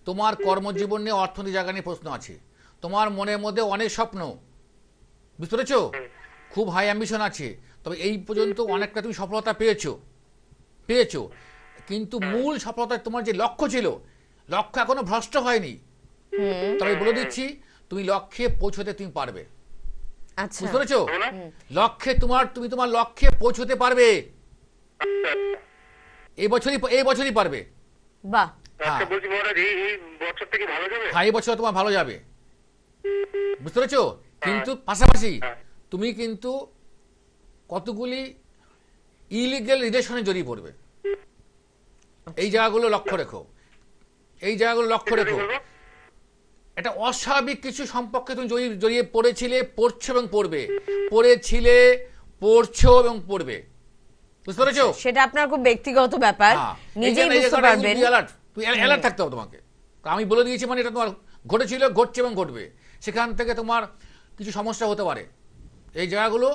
S2: তোমার কর্মজীবন নিয়ে, অর্থনীতি জায়গা নিয়ে প্রশ্ন আছে, তোমার মনের মধ্যে অনেক স্বপ্ন, বুঝতে পেরেছো, খুব হাই অ্যাম্বিশন আছে, তবে এই পর্যন্ত অনেকটা তুমি সফলতা পেয়েছো, কিন্তু মূল সফলতা তোমার যে লক্ষ্য ছিল, লক্ষ্য এখনো ভ্রষ্ট হয়নি। তবে বলে দিচ্ছি, তুমি লক্ষ্যে পৌঁছতে তুমি পারবে,
S1: আচ্ছা
S2: বুঝতে পেরেছো,
S3: না?
S2: লক্ষ্যে তুমি তোমার লক্ষ্যে পৌঁছতে পারবে, এই বছরই পারবে।
S1: বাহ।
S3: আচ্ছা, বলছি মহারাজ, এই বছর থেকে ভালো যাবে?
S2: এই বছর তোমার ভালো যাবে, বুঝতে পেরেছো, কিন্তু পাশাপাশি তুমি কিন্তু কতগুলি ইলিগাল রিলেশনে জড়িয়ে পড়বে, এই জায়গাগুলো লক্ষ্য রেখো, এটা অস্বাভাবিক কিছু সম্পর্কে তুমি জড়িয়ে পড়ছো এবং পড়বে, বুঝতে পেরেছো?
S1: সেটা আপনার খুব ব্যক্তিগত ব্যাপার, নিজেই বুঝতে পারবেন।
S2: তুই অ্যালার্ট থাকতে হবে তোমাকে, আমি বলে দিয়েছি, মানে এটা তোমার ঘটেছিল, ঘটছে এবং ঘটবে, সেখান থেকে তোমার কিছু সমস্যা হতে পারে, এই জায়গাগুলো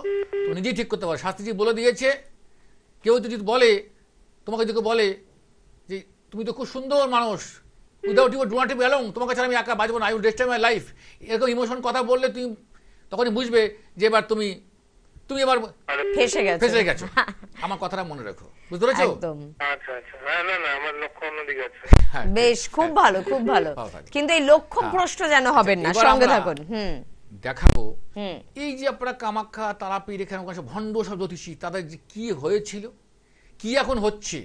S2: তুমি নিজেই ঠিক করতে পারো। শাস্ত্রীজি বলে দিয়েছে, কেউ যদি তোমাকে বলে যে তুমি তো খুব সুন্দর মানুষ, without you do not belong, তোমাকে ছাড়া আমি একা বাঁচবো না, I will destroy my life, এরকম ইমোশন কথা বললে তুমি তখনই বুঝবে যে এবার তুমি এবার
S1: ফেসে
S2: গেছো। আমার কথাটা মনে রাখো, বুঝতে পেরেছো?
S1: একদম।
S3: আচ্ছা আচ্ছা, না আমার লক্ষ্য অন্যদিকে আছে।
S2: হ্যাঁ,
S1: বেশ, খুব ভালো, খুব ভালো,
S2: ভালো থাকবে।
S1: কিন্তু এই লক্ষ্য ভ্রষ্ট যেন হবেন না,
S2: এবার
S1: সঙ্গে
S2: আমরা
S1: থাকুন।
S2: দেখাবো এই যে আপনারা কামাখ্যা, তারাপীঠ, এখানে ভণ্ড সব জ্যোতিষী, তাদের যে কি হয়েছিল, কি এখন হচ্ছে,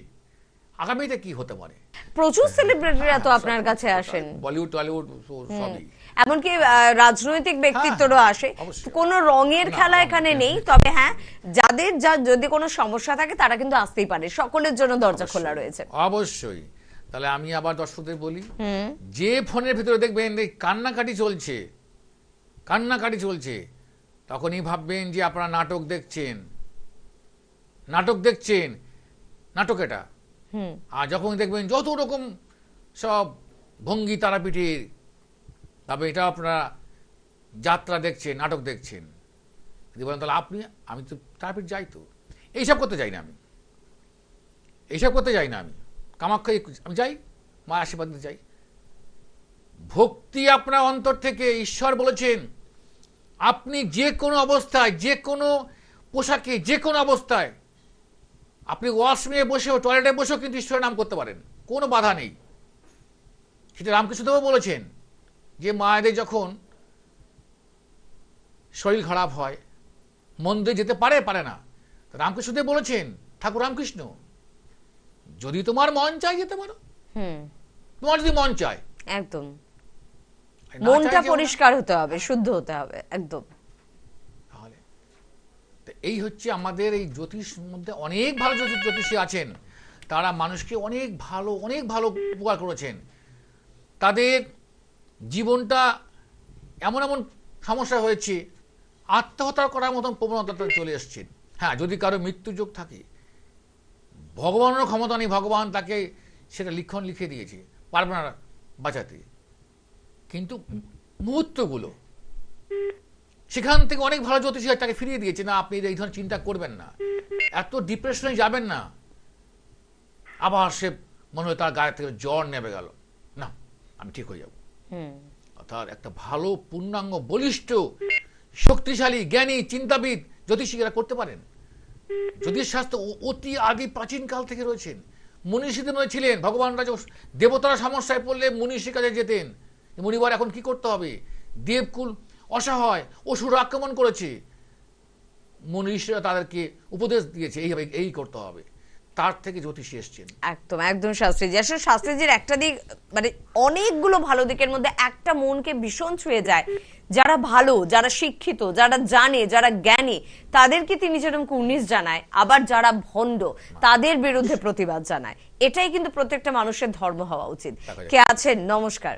S2: আগামীতে কি হতে পারে।
S1: প্রচুর সেলিব্রিটিরা তো আপনার কাছে আসেন,
S2: বলিউড টলিউড সবই,
S1: এমনকি রাজনৈতিক ব্যক্তিত্বরা আসে।
S2: অবশ্যই।
S1: কোনো রঙের খেলা এখানে নেই, তবে হ্যাঁ, যাদের যদি কোনো সমস্যা থাকে তারা কিন্তু আসতেই পারে, সকলের জন্য দরজা খোলা রয়েছে।
S2: অবশ্যই। তাহলে আমি আবার দর্শকদের বলি, যে ফোনের ভিতরে দেখবেন এই কান্নাকাটি চলছে, তখনই ভাববেন যে আপনারা নাটক দেখছেন, নাটক এটা। আর যখন দেখবেন যত রকম সব ভঙ্গি তারাপীঠের, তবে এটা আপনারা যাত্রা দেখছেন, নাটক দেখছেন, যদি বলেন তাহলে আমি তো তারাপীঠ যাই, তো এইসব করতে যাই না আমি, কামাখ্যায় আমি যাই, মা আশীর্বাদ নিতে যাই। ভক্তি আপনার অন্তর থেকে, ঈশ্বর বলেছেন আপনি যে কোনো অবস্থায়, যে কোনো পোশাকে, যে কোনো অবস্থায়, আপনি ওয়াশরুমে বসেও, টয়লেটে বসেও কিন্তু ঈশ্বরের নাম করতে পারেন, কোনো বাধা নেই। সেটা রামকৃষ্ণদেবও বলেছেন যে মায়েদের যখন শরীর খারাপ হয়, মন্দিরে যেতে পারে না, রামকৃষ্ণদেব বলেছেন, ঠাকুর রামকৃষ্ণ, যদি তোমার মন চায় যেতে পারো, তোমার যদি মন চায়,
S1: একদম
S2: না
S1: মনটা
S2: চায় যেও না।
S1: পরিষ্কার হতে হবে, শুদ্ধ হতে হবে, একদম।
S2: তাহলে তো এই হচ্ছে আমাদের এই জ্যোতিষ মধ্যে অনেক ভালো জ্যোতিষী আছেন, তারা মানুষকে অনেক ভালো উপকার করেছেন, তাদের জীবনটা এমন সমস্যা হয়েছে, আত্মহত্যা করার মতন প্রবণতা চলে এসছেন। হ্যাঁ, যদি কারো মৃত্যুযোগ থাকে, ভগবানেরও ক্ষমতা নেই, ভগবান তাকে সেটা লিখে দিয়েছে, পারবে না বাঁচাতে, কিন্তু মুহূর্তগুলো সেখান থেকে অনেক ভালো জ্যোতিষী তাকে ফিরিয়ে দিয়েছে, না আপনি এই ধরনের চিন্তা করবেন না, এত ডিপ্রেশনে যাবেন না, আবার সে মনে হয় তার গায়ে থেকে জ্বর নেমে গেল, না আমি ঠিক হয়ে যাব। অর্থাৎ একটা ভালো পূর্ণাঙ্গ, বলিষ্ঠ, শক্তিশালী, জ্ঞানী, চিন্তাবিদ জ্যোতিষীরা করতে পারেন। জ্যোতিষ শাস্ত্র অতি আগে প্রাচীন কাল থেকে রয়েছেন, মনীষীদের ছিলেন, ভগবানরা দেবতারা সমস্যায় পড়লে মনীষীর কাছে যেতেন, মুনিবার এখন কি করতে হবে, দেবকুল অসহায়, অসুর আক্রমণ করেছে, মনীষীরা তাদেরকে উপদেশ দিয়েছে এইভাবে এই করতে হবে, তার থেকে জ্যোতিষী এসছেন।
S1: একদম শাস্ত্রীজি, আসলে শাস্ত্রীজির একটা দিক, মানে অনেকগুলো ভালো দিকের মধ্যে একটা মনকে ভীষণ ছুঁয়ে যায়, যারা ভালো, যারা শিক্ষিত, যারা জানে, যারা জ্ঞানী, তাদেরকে তিনি যেরকম কুর্নিশ জানায়, আবার যারা ভণ্ড তাদের বিরুদ্ধে প্রতিবাদ জানায়। এটাই কিন্তু প্রত্যেকটা মানুষের ধর্ম হওয়া উচিত। কে আছেন? নমস্কার।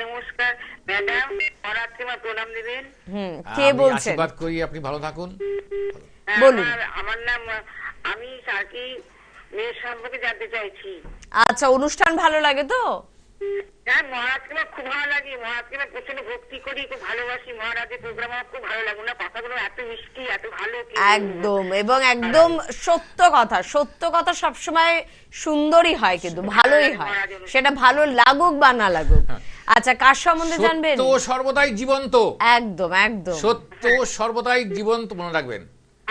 S3: নমস্কার ম্যাডাম, অরাত্রিমা প্রণাম দিবেন।
S1: কে বলছেন?
S2: আশীর্বাদ করি, আপনি ভালো থাকুন।
S1: বলুন।
S3: আমার নাম, আমি সার্কি মেয়ের সম্পর্কে জানতে চাইছি।
S1: আচ্ছা, অনুষ্ঠান ভালো লাগে তো?
S3: হ্যাঁ, মহারাজকে আমার খুব ভালো লাগে। মহারাজকে আমি প্রচন্ড ভক্তি করি, খুব ভালোবাসি। মহারাজের প্রোগ্রাম আমার খুব ভালো লাগে। ওনার কথাগুলো এত মিষ্টি, এত ভালো।
S1: একদম, এবং একদম সত্য কথা সবসময় সুন্দরই হয়, কিন্তু ভালোই হয়, সেটা ভালো লাগুক বা না লাগুক। আচ্ছা, কার সম্বন্ধে জানবেন?
S2: সত্য সর্বদাই জীবন্ত।
S1: একদম একদম।
S2: সত্য সর্বদাই জীবন্ত, মনে রাখবেন।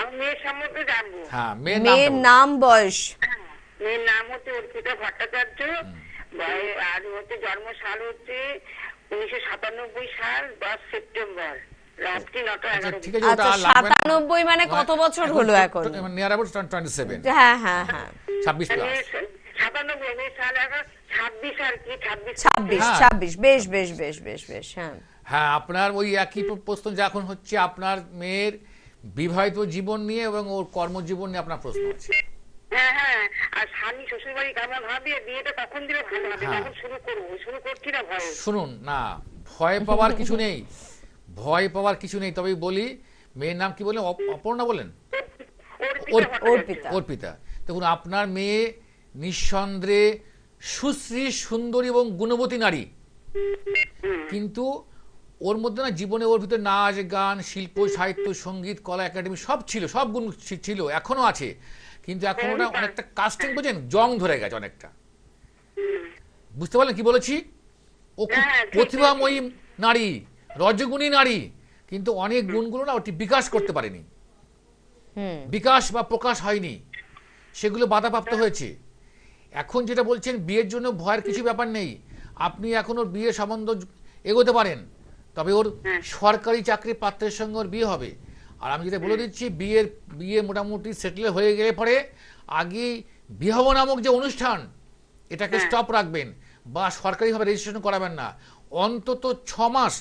S3: আমি মেয়ের সম্বন্ধে জানবো।
S2: হ্যাঁ,
S1: মেয়ের নাম, বয়স?
S3: মেয়ের নাম হচ্ছে অর্পিতা ভট্টাচার্য, আর হচ্ছে জন্মসাল হচ্ছে 1997 সাল 10 সেপ্টেম্বর, রাত্রি 9টা 11
S2: ঠিক আছে, ওটা
S1: আচ্ছা,
S2: আর লাগবে না।
S1: 97 মানে কত বছর হলো এখন?
S2: Near about 27।
S1: হ্যাঁ হ্যাঁ হ্যাঁ,
S2: 26 প্লাস।
S3: 97 মেয়ের সাল এখন 26 আর কি,
S1: 26। বেশ বেশ বেশ বেশ বেশ, হ্যাঁ।
S2: হ্যাঁ, আপনার ওই একই প্রশ্ন যে এখন হচ্ছে আপনার মেয়ের বিবাহিত জীবন নিয়ে এবং ওর কর্মজীবন নিয়ে আপনার প্রশ্ন আছে।
S3: হ্যাঁ হ্যাঁ, আর স্বামী শ্বশুর বাড়ি কেমন হবে, বিয়েটা কখন দিলে ভালো হবে,
S2: হ্যাঁ।
S3: কখন শুরু করছি না ভয়।
S2: শুনুন না, ভয় পাওয়ার কিছু নেই, ভয় পাওয়ার কিছু নেই। তবে বলি, মেয়ের নাম কি বলেন? অপর্ণা বলেন?
S1: অর্পিতা।
S2: অর্পিতা। দেখুন, আপনার মেয়ে নিঃসন্দেহে সুশ্রী, সুন্দরী এবং গুণবতী নারী, কিন্তু ওর মধ্যে না জীবনে ওর ভিতরে নাচ, গান, শিল্প, সাহিত্য, সঙ্গীত, কলা, একাডেমি সব ছিল, সব গুণ ছিল, এখনো আছে, কিন্তু এখন ওটা অনেকটা কাস্টিং, বোঝেন, জং ধরে গেছে অনেকটা। বুঝতে পারলেন কি বলেছি? ও খুব প্রতিভাময়ী নারী, রজগুণী নারী, কিন্তু অনেক গুণগুলো না ওটি বিকাশ করতে পারেনি, বিকাশ বা প্রকাশ হয়নি, সেগুলো বাধাপ্রাপ্ত হয়েছে। এখন যেটা বলছেন, বিয়ের জন্য ভয়ের কিছু ব্যাপার নেই। আপনি এখন ওর বিয়ে সম্বন্ধ এগোতে পারেন, তবে ওর সরকারি চাকরির পাত্রের সঙ্গে ওর বিয়ে হবে। আর আমি যেটা বলে দিচ্ছি, বিয়ে মোটামুটি সেটেল হয়ে গেলে পরে আগে বিবাহ নামক যে অনুষ্ঠান, এটাকে স্টপ রাখবেন বা সরকারিভাবে রেজিস্ট্রেশন করাবেন না। অন্তত 6 মাস,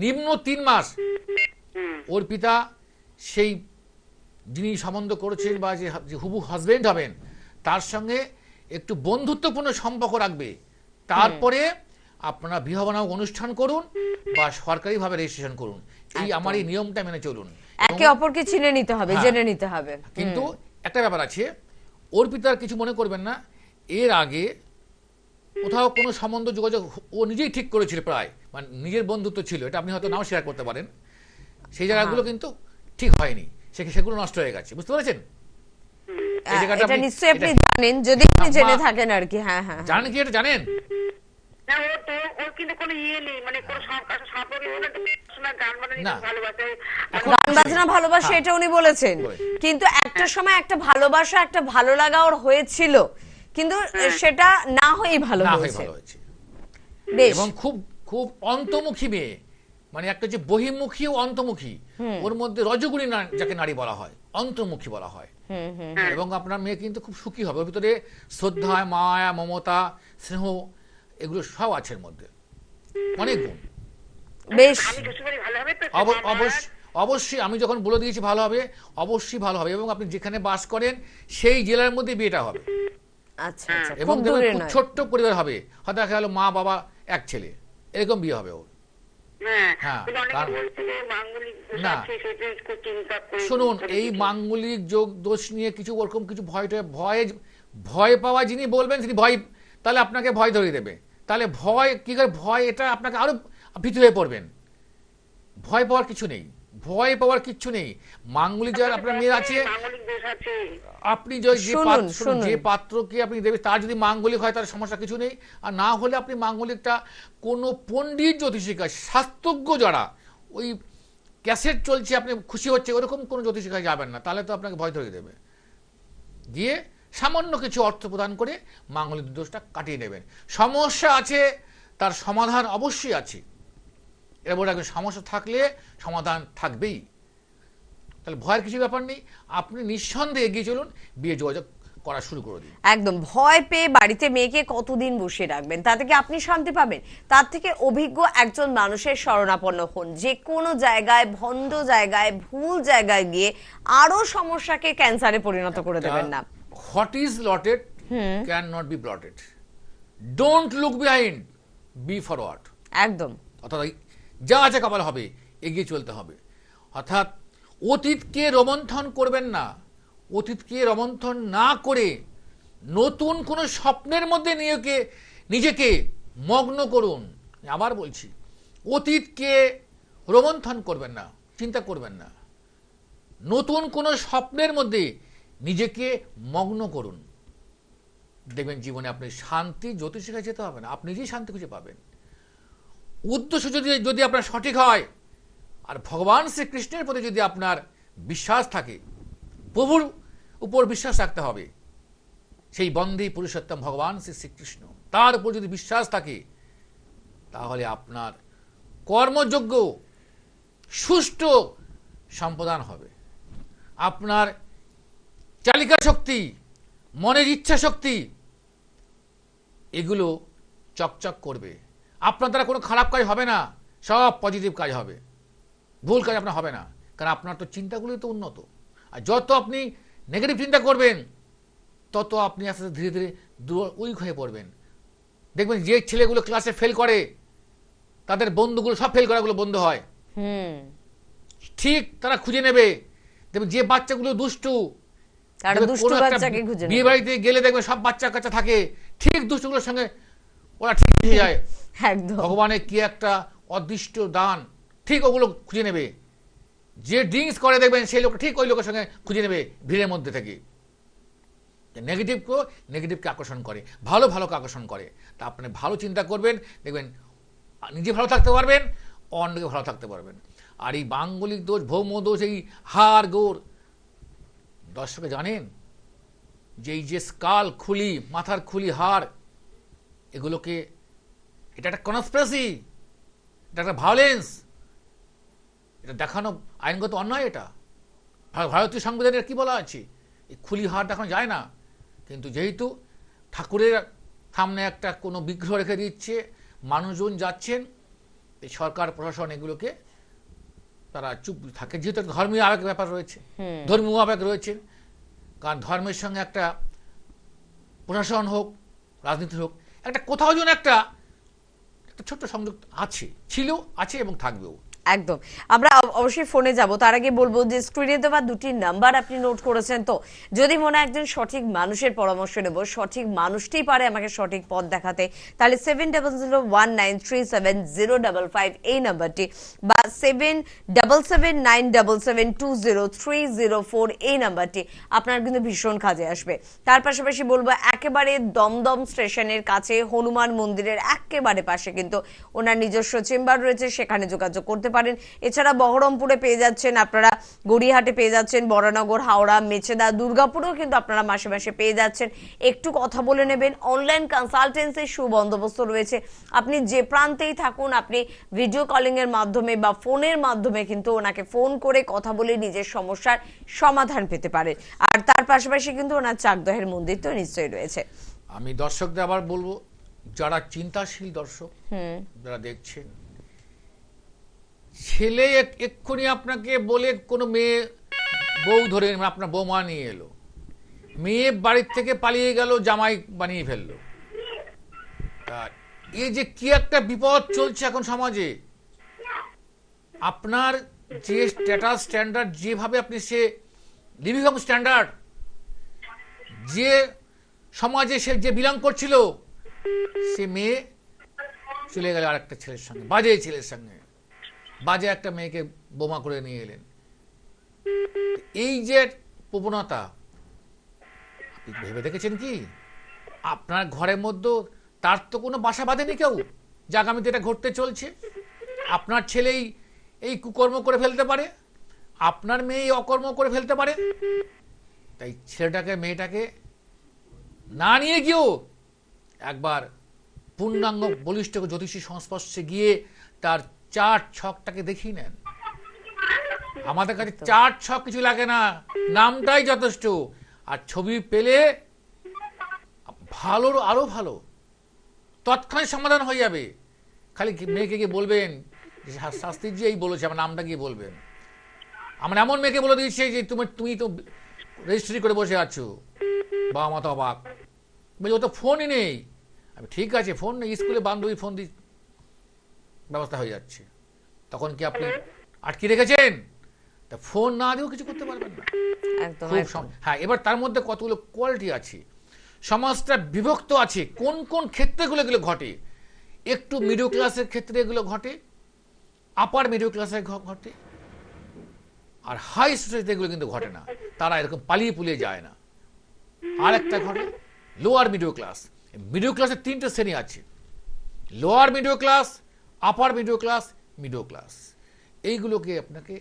S2: নিম্ন 3 মাস ওর পিতা সেই যিনি সম্বন্ধ করেছেন বা যে হুবু হাজবেন্ড হবেন তার সঙ্গে একটু বন্ধুত্বপূর্ণ সম্পর্ক রাখবে। তারপরে আপনারা বিবাহ নামক অনুষ্ঠান করুন বা সরকারিভাবে রেজিস্ট্রেশন করুন। এই আমার এই নিয়মটা মেনে চলুন।
S1: একে অপরকে চিনে নিতে হবে, জেনে নিতে হবে।
S2: কিন্তু একটা ব্যাপার আছে, অর্পিতার কিছু মনে করবেন না, এর আগে কোথাও কোনো সম্বন্ধ যোগাযোগ ও নিজেই ঠিক করেছিল, প্রায় মানে নিজের বন্ধুত্ব ছিল, এটা আপনি হয়তো নাও শেয়ার করতে পারেন, সেই জায়গাগুলো কিন্তু ঠিক হয়নি, সেগুলো নষ্ট হয়ে গেছে, বুঝতে পেরেছেন?
S1: এটা নিশ্চয়ই আপনি জানেন, যদি আপনি জেনে থাকেন আর কি। হ্যাঁ হ্যাঁ,
S2: জানেন কি এটা? জানেন
S3: না, ওর কিন্তু কোনো ইয়ে নেই, মানে কোনো সম্পর্কে গান বাজনা ভালোবাসে,
S1: গান বাজনা ভালোবাসে, এটা উনি বলেছেন। কিন্তু একটা সময় একটা ভালোবাসা, একটা ভালো লাগা ওর হয়েছিল, কিন্তু সেটা না হয়েই ভালো হয়েছে।
S2: এবং খুব খুব অন্তর্মুখী মেয়ে, মানে একটা যে বহির্মুখী ও অন্তর্মুখী, ওর মধ্যে রজগুণী যাকে নারী বলা হয়, অন্তর্মুখী বলা হয়। এবং আপনার মেয়ে কিন্তু খুব সুখী হবে, ওর ভিতরে শ্রদ্ধা, মায়া, মমতা, স্নেহ, এগুলো সব আছে এর মধ্যে, অনেক গুণ।
S1: বেশ,
S2: অবশ্যই আমি যখন বলে দিয়েছি ভালো হবে, অবশ্যই ভালো হবে। এবং আপনি যেখানে বাস করেন সেই জেলার মধ্যে বিয়েটা হবে।
S1: আচ্ছা আচ্ছা,
S2: এবং খুব ছোট্ট পরিবার হবে, হয়তো দেখা গেল মা বাবা এক ছেলে, এরকম বিয়ে হবে ওর। না, শুনুন, এই মাঙ্গলিক যোগ দোষ নিয়ে কিছু ওরকম কিছু ভয় পাওয়া যিনি বলবেন, তিনি তাহলে আপনাকে ভয় ধরিয়ে দেবে। তাহলে ভয় কি করে? ভয় এটা আপনাকে আরো ভীতু হয়ে পড়বেন। ভয় পাওয়ার কিছু নেই, ভয় পাওয়ার কিছু নেই। মাঙ্গলিক যার আপনার মেয়ে আছে, আপনি যে পাত্রকে আপনি দেবেন তার যদি মাঙ্গলিক হয় তার সমস্যা কিছু নেই। আর না হলে আপনি মাঙ্গলিকটা কোনো পণ্ডিত জ্যোতিষিকা, শাস্ত্রজ্ঞ যারা, ওই ক্যাসেট চলছে আপনি খুশি হচ্ছে ওরকম কোনো জ্যোতিষিকায় যাবেন না, তাহলে তো আপনাকে ভয় ধরিয়ে দেবে। গিয়ে সামান্য কিছু অর্থ প্রদান করে মাঙ্গলিক দোষটা কাটিয়ে নেবেন। সমস্যা আছে, তার সমাধান অবশ্যই আছে। এর বলে রাখবেন, সমস্যা থাকলে সমাধান থাকবেই, তাহলে ভয়ের কিছু ব্যাপার নেই। আপনি নিঃসন্দেহে এগিয়ে চলুন, বিয়ে যোগাযোগ করা শুরু করে দিন।
S1: একদম ভয় পেয়ে বাড়িতে মেয়েকে কতদিন বসিয়ে রাখবেন? তা থেকে আপনি শান্তি পাবেন। তার থেকে অভিজ্ঞ একজন মানুষের শরণাপন্ন হন। যে কোনো জায়গায়, ভণ্ড জায়গায়, ভুল জায়গায় গিয়ে আরো সমস্যাকে ক্যান্সারে পরিণত করে দেবেন না।
S2: What is lotted can not be blotted. Don't look behind, be forward.
S1: একদম,
S2: অর্থাৎ যা আছে কপাল হবে, এগিয়ে চলতে হবে। অর্থাৎ অতীতকে রোমন্থন করবেন না। অতীতকে রোমন্থন না করে নতুন কোনো স্বপ্নের মধ্যে নিজেকে মগ্ন করুন। আবার বলছি, অতীতকে রোমন্থন করবেন না, চিন্তা করবেন না, নতুন কোনো স্বপ্নের মধ্যে নিজেকে মগ্ন করুন। দেখবেন জীবনে আপনি শান্তি, জ্যোতিষের কাছে যেতে হবে না, আপনি নিজেই শান্তি খুঁজে পাবেন। উদ্দেশ্য যদি আপনার সঠিক হয়, আর ভগবান শ্রীকৃষ্ণের প্রতি যদি আপনার বিশ্বাস থাকে, প্রভুর উপর বিশ্বাস রাখতে হবে, সেই বন্দে পুরুষোত্তম ভগবান শ্রীকৃষ্ণ, তার উপর যদি বিশ্বাস থাকে, তাহলে আপনার কর্মযোগ্য সুষ্ঠু সম্পাদন হবে। আপনার চালিকা শক্তি, মনের ইচ্ছা শক্তি, এগুলো চকচক করবে। আপনার দ্বারা কোনো খারাপ কাজ হবে না, সব পজিটিভ কাজ হবে, ভুল কাজ আপনার হবে না, কারণ আপনার তো চিন্তাগুলো তো উন্নত। আর যত আপনি নেগেটিভ চিন্তা করবেন, তত আপনি আস্তে আস্তে ধীরে ধীরে উইক হয়ে পড়বেন। দেখবেন যে ছেলেগুলো ক্লাসে ফেল করে, তাদের বন্ধুগুলো সব ফেল করাগুলো বন্ধ হয়, ঠিক তারা খুঁজে নেবে। দেখবেন যে বাচ্চাগুলো দুষ্টু, বিয়ে বাড়িতে গেলে দেখবেন সব বাচ্চা কাচ্চা থাকে, ঠিক দুষ্টুগুলোর সঙ্গে ওরা ঠিক হয়ে যায়। ভগবানের কি একটা অদৃষ্ট দান, ঠিক ওগুলো খুঁজে নেবে। যে ড্রিঙ্কস করে দেখবেন সেই লোকটা ঠিক ওই লোকের সঙ্গে খুঁজে নেবে ভিড়ের মধ্যে থেকে। নেগেটিভকে আকর্ষণ করে, ভালোকে আকর্ষণ করে। তা আপনি ভালো চিন্তা করবেন, দেখবেন নিজে ভালো থাকতে পারবেন, অন্যকে ভালো থাকতে পারবেন। আর এই মাঙ্গলিক দোষ, ভৌম দোষ, এই হাড় গোড়, দর্শকে জানেন যে এই যে স্কাল খুলি, মাথার খুলি, হাড়, এগুলোকে, এটা একটা কনস্পিরেসি, এটা একটা ভায়োলেন্স, এটা দেখানো আইনগত অন্যায়। এটা ভারতীয় সংবিধানের কি বলা আছে, এই খুলি হাড় দেখানো যায় না। কিন্তু যেহেতু ঠাকুরের সামনে একটা কোনো বিগ্রহ রেখে দিচ্ছে, মানুষজন যাচ্ছেন, এই সরকার প্রশাসন এগুলোকে তারা চুপ থাকে, যেহেতু একটা ধর্মীয় আবেগ ব্যাপার রয়েছে, ধর্মীয় আবেগ রয়েছে। কারণ ধর্মের সঙ্গে একটা প্রশাসন হোক, রাজনীতি হোক, একটা কোথাও যেন একটা ছোট্ট সংযোগ আছে, ছিল, আছে এবং থাকবেও।
S1: একদম। আমরা অবশ্যই ফোনে যাব, তার আগে বলবো যে স্ক্রিনে দেওয়া দুটি নাম্বার আপনি নোট করেছেন তো, যদি মনে হয় একজন সঠিক মানুষের পরামর্শ নেব, সঠিক মানুষটাই পারে আমাকে সঠিক পথ দেখাতে, তাহলে 7001937055 এই নাম্বারটি, বা 777977203004 এই নাম্বারটি আপনার কিন্তু ভীষণ কাজে আসবে। তার পাশাপাশি বলবো একেবারে দমদম স্টেশনের কাছে হনুমান মন্দিরের একেবারে পাশে কিন্তু ওনার নিজস্ব চেম্বার রয়েছে, সেখানে যোগাযোগ করতে পারেন। এছাড়া বহরমপুরে পেয়ে যাচ্ছেন আপনারা, গড়িয়াহাটে পেয়ে যাচ্ছেন, বরানগর, হাওড়া, মেচেদা, দুর্গাপুরেও কিন্তু আপনারা মাসে মাসে পেয়ে যাচ্ছেন। একটু কথা বলে নেবেন। অনলাইন কনসালটেন্সির সুবন্দোবস্ত রয়েছে, আপনি যে প্রান্তেই থাকুন, আপনি ভিডিও কলিং এর মাধ্যমে বা ফোনের মাধ্যমে কিন্তু ওনাকে ফোন করে কথা বলে নিজের সমস্যার সমাধান পেতে পারেন। আর তার পাশাপাশি কিন্তু ওনার চাকদহের মন্দির তো নিশ্চয়ই রয়েছে।
S2: আমি দর্শকদের আবার বলবো, যারা চিন্তাশীল দর্শক, যারা দেখছেন, ছেলে এক্ষুনি আপনাকে বলে কোনো মেয়ে বউ ধরে আপনার বৌমা নিয়ে এলো, মেয়ে বাড়ির থেকে পালিয়ে গেল, জামাই বানিয়ে ফেললো, এই যে কি একটা বিপদ চলছে এখন সমাজে। আপনার যে স্ট্যাটাস, স্ট্যান্ডার্ড, যেভাবে আপনি সে লিভিং স্ট্যান্ডার্ড, যে সমাজে সে যে বিলং করছিল, সে মেয়ে চলে গেল আরেকটা ছেলের সঙ্গে, বাজে ছেলের সঙ্গে, বাজে একটা মেয়েকে বোমা করে নিয়ে এলেন। এই যে প্রবণতা, আপনি ভেবে দেখেছেন কি আপনার ঘরের মধ্যে তার তো কোনো বাসা বাঁধেনি কেউ, যে আগামীতে এটা ঘটতে চলছে? আপনার ছেলেই এই কুকর্ম করে ফেলতে পারে, আপনার মেয়ে অকর্ম করে ফেলতে পারে। তাই ছেলেটাকে, মেয়েটাকে না নিয়ে গিয়েও একবার পূর্ণাঙ্গ বলিষ্ঠ জ্যোতিষী সংস্পর্শে গিয়ে তার চার্ট ছকটাকে দেখিয়ে নেন। আমাদের কাছে চার্ট ছক কিছু লাগে না, নামটাই যথেষ্ট। আর ছবি পেলে ভালো, আরো ভালো, তৎক্ষণাৎ সমাধান হয়ে যাবে। খালি মেয়েকে গিয়ে বলবেন শাস্ত্রীজি এই বলেছে, আমার নামটা গিয়ে বলবেন। আমরা এমন মেয়েকে বলে দিয়েছি যে তুমি তো রেজিস্ট্রি করে বসে আছো, বাবা মা তো অবাক, বলছি ও তো ফোনই নেই। আমি ঠিক আছে, ফোন নেই, স্কুলে বান্ধবী ফোন দিয়ে ব্যবস্থা হয়ে যাচ্ছে। তখন কি আপনি আটকে রেখেছেন? তা ফোন না দিয়েও কিছু করতে পারবেন না। হ্যাঁ, এবার তার মধ্যে কতগুলো কোয়ালিটি আছে, সমাজটা বিভক্ত আছে, কোন কোন ক্ষেত্রগুলো এগুলো ঘটে, একটু মিডল ক্লাসের ক্ষেত্রে এগুলো ঘটে, আপার মিডল ক্লাসে ঘটে, আর হাই সোসাইটিতে এগুলো কিন্তু ঘটে না, তারা এরকম পালিয়ে পুলিয়ে যায় না। আর একটা ঘটে লোয়ার মিডল ক্লাস। মিডল ক্লাসের 3টে শ্রেণী আছে, লোয়ার মিডল ক্লাস, আপার মিডল ক্লাস, মিডল ক্লাস। এইগুলোকে আপনাকে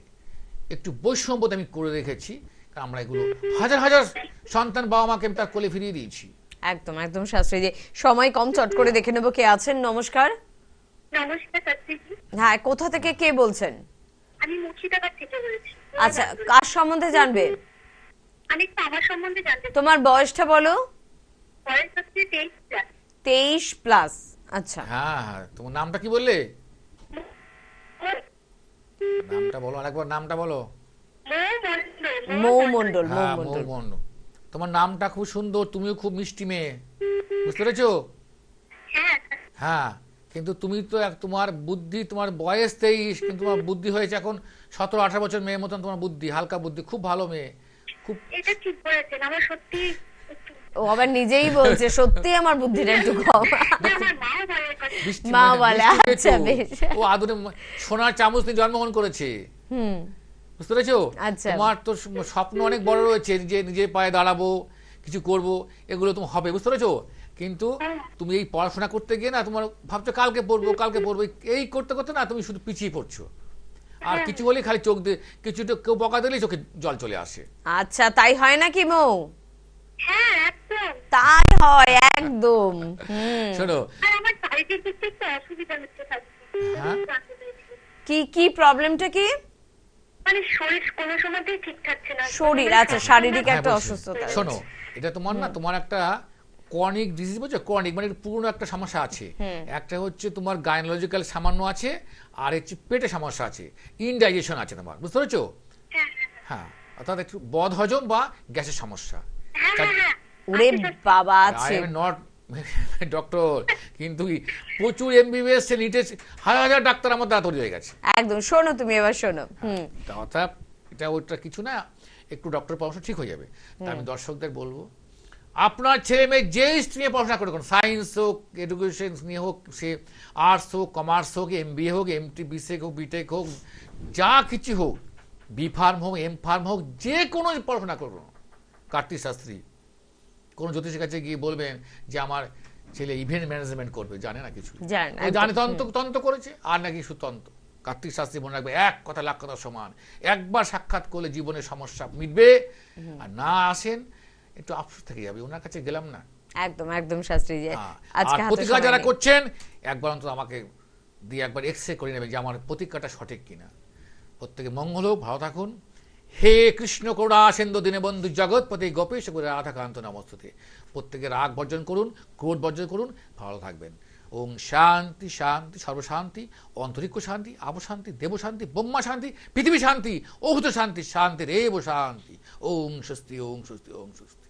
S2: একটু বৈষম্য আমি করে রেখেছি, কারণ আমরা এগুলো হাজার হাজার সন্তান বাবা মাকে তার কোলে ফিরিয়ে দিয়েছি।
S1: একদম একদম শাস্ত্রীজি, সময় কম, চট করে দেখে নেবো কে আছেন। নমস্কার।
S3: নমস্কার শাস্ত্রীজি,
S1: হ্যাঁ, কোথা থেকে কে বলছেন?
S3: আমি মুর্শিদাবাদ থেকে বলছি।
S1: আচ্ছা, কার সম্বন্ধে জানবে?
S3: আমি একটু আমার সম্বন্ধে জানতে চাই।
S1: তোমার বয়সটা বলো।
S3: বয়স হচ্ছে 23+।
S1: 23+। আচ্ছা,
S2: হ্যাঁ হ্যাঁ, তোমার নামটা কি বললে? নামটা বলো, আরেকবার নামটা বলো।
S1: মৌ মণ্ডল। মৌ
S2: হ্যাঁ,
S1: মণ্ডল।
S2: মৌবর্ণ। তোমার নামটা খুব সুন্দর, তুমিও খুব মিষ্টি মেয়ে, বুঝতে পেরেছো?
S3: হ্যাঁ,
S2: হ্যাঁ, কিন্তু তুমি তো তোমার বুদ্ধি, তোমার বয়স 23, কিন্তু তোমার বুদ্ধি হয়েছে এখন 17-18 বছর মেয়ের মতন তোমার বুদ্ধি, হালকা বুদ্ধি, খুব ভালো মেয়ে, খুব।
S3: এটা ঠিক বলেছেন। আমার সত্যি
S1: ও আবার নিজেই বলছে সত্যি আমার বুদ্ধিটা একটু কম।
S3: আমার মাও বলে এই কথা।
S2: মিষ্টি
S1: মা
S2: মেয়ে,
S1: বলে,
S2: মিষ্টি মেয়ে
S1: আচ্ছা
S2: তো।
S1: বেশ।
S2: ও আদুরে সোনার চামচ নিয়ে জন্মগ্রহণ করেছে,
S1: হুম,
S2: বুঝতে পেরেছো?
S1: আচ্ছা।
S2: তোমার তো স্বপ্ন অনেক বড় রয়েছে, নিজের পায়ে দাঁড়াবো, কিছু করব, এগুলো তুমি হবে, বুঝতে পেরেছো? কিন্তু তুমি এই পড়াশোনা করতে গিয়ে না, তোমার ভাবছো কালকে পড়বো, এই করতে করতে না তুমি শুধু পিছিয়ে পড়ছো। আর কিছু হলেই খালি চোখ দিয়ে, কিছুটা কেউ বকা দিলেই চোখে জল চলে আসে।
S1: আচ্ছা, তাই হয় নাকি মৌ?
S3: হ্যাঁ, একদম।
S1: তাই হয় একদম। হুম,
S2: শোনো,
S3: আর আমার শারীরিক দিক থেকে একটু অসুবিধা হচ্ছে শাস্ত্রী।
S2: হ্যাঁ?
S3: জানতে চাইছি।
S1: কি প্রবলেমটা কি?
S3: মানে শরীর কোনো সময়তেই ঠিক থাকছে না।
S1: শরীর, আচ্ছা, শারীরিক
S2: হ্যাঁ,
S1: একটা
S2: বলছি।
S1: অসুস্থতা।
S2: শোনো, এটা তোমার না, তোমার একটা ক্রনিক ডিজিজ, বুঝছো? ক্রনিক মানে পুরনো একটা সমস্যা আছে। একটা হচ্ছে তোমার গাইনোলজিক্যাল সামান্য আছে, আর হচ্ছে পেটে সমস্যা আছে, ইনডাইজেশন আছে তোমার, বুঝতে পেরেছো? হ্যাঁ, অর্থাৎ একটু বদ হজম বা গ্যাসের সমস্যা।
S1: ওরে বাবা, আছে।
S2: আই এম নট ডক্টর, কিন্তু প্রচুর MBBS নিটে হাজার হাজার ডাক্তার আমার দ্বারা তৈরি হয়ে গেছে।
S1: একদম, শোনো তুমি এবার শোনো। হুম,
S2: অর্থাৎ এটা ওইটা কিছু না, একটু ডক্টর পরামর্শ ঠিক হয়ে যাবে। তা আমি দর্শকদের বলবো, আপনার ছেলে মেয়ে যে স্ট্রিমে পড়াশোনা করে, কোন সায়েন্স হোক, এডুকেশন নিয়ে হোক, সে আর্টস হোক, কমার্স হোক, MBA হোক, MT-BTech হোক, বিটেক হোক, যা কিছু হোক, B.Pharm হোক, M.Pharm হোক, যে কোনো পড়াশোনা করুন, কার্তিক শাস্ত্রী কোন জ্যোতিষের কাছে গিয়ে বলবেন যে আমার ছেলে ইভেন্ট ম্যানেজমেন্ট করবে, জানে না কিছু,
S1: জানে না,
S2: ও জানে
S1: একদম।
S2: তন্ত্র করেছে, আর নাকি সুতন্ত্র। কার্তিক শাস্ত্রী মনে রাখবে, এক কথা লাখ কথা সমান, একবার সাক্ষাৎ করলে জীবনের সমস্যা মিটবে, আর না আসেন একটু আফসোস থেকে যাবে, ওনার কাছে গেলাম না।
S1: একদম একদম শাস্ত্রীজি,
S2: হ্যাঁ,
S1: আজকে
S2: আর
S1: হাতে
S2: প্রতিকার
S1: সময়
S2: যারা
S1: নেই।
S2: করছেন একবার অন্তত আমাকে দিয়ে একবার এক্সরে করে নেবেন যে আমার প্রতিকারটা সঠিক কিনা। প্রত্যেকে মঙ্গল হোক, ভালো থাকুন। হে কৃষ্ণ করুণা সিন্ধু দীনবন্ধু জগৎপতি গোপেশ করে রাধাকান্ত নমস্তুতে। প্রত্যেকে রাগ বর্জন করুন, ক্রোধ বর্জন করুন, ভালো থাকবেন। ওং শান্তি শান্তি সর্বশান্তি, অন্তরিক্ষ শান্তি, আবশান্তি, দেবশান্তি, ব্রহ্মা শান্তি, পৃথিবী শান্তি, অহুত শান্তি, শান্তি রেব শান্তি। ওং স্বস্তি, ওং স্বস্তি, ওং স্বস্তি।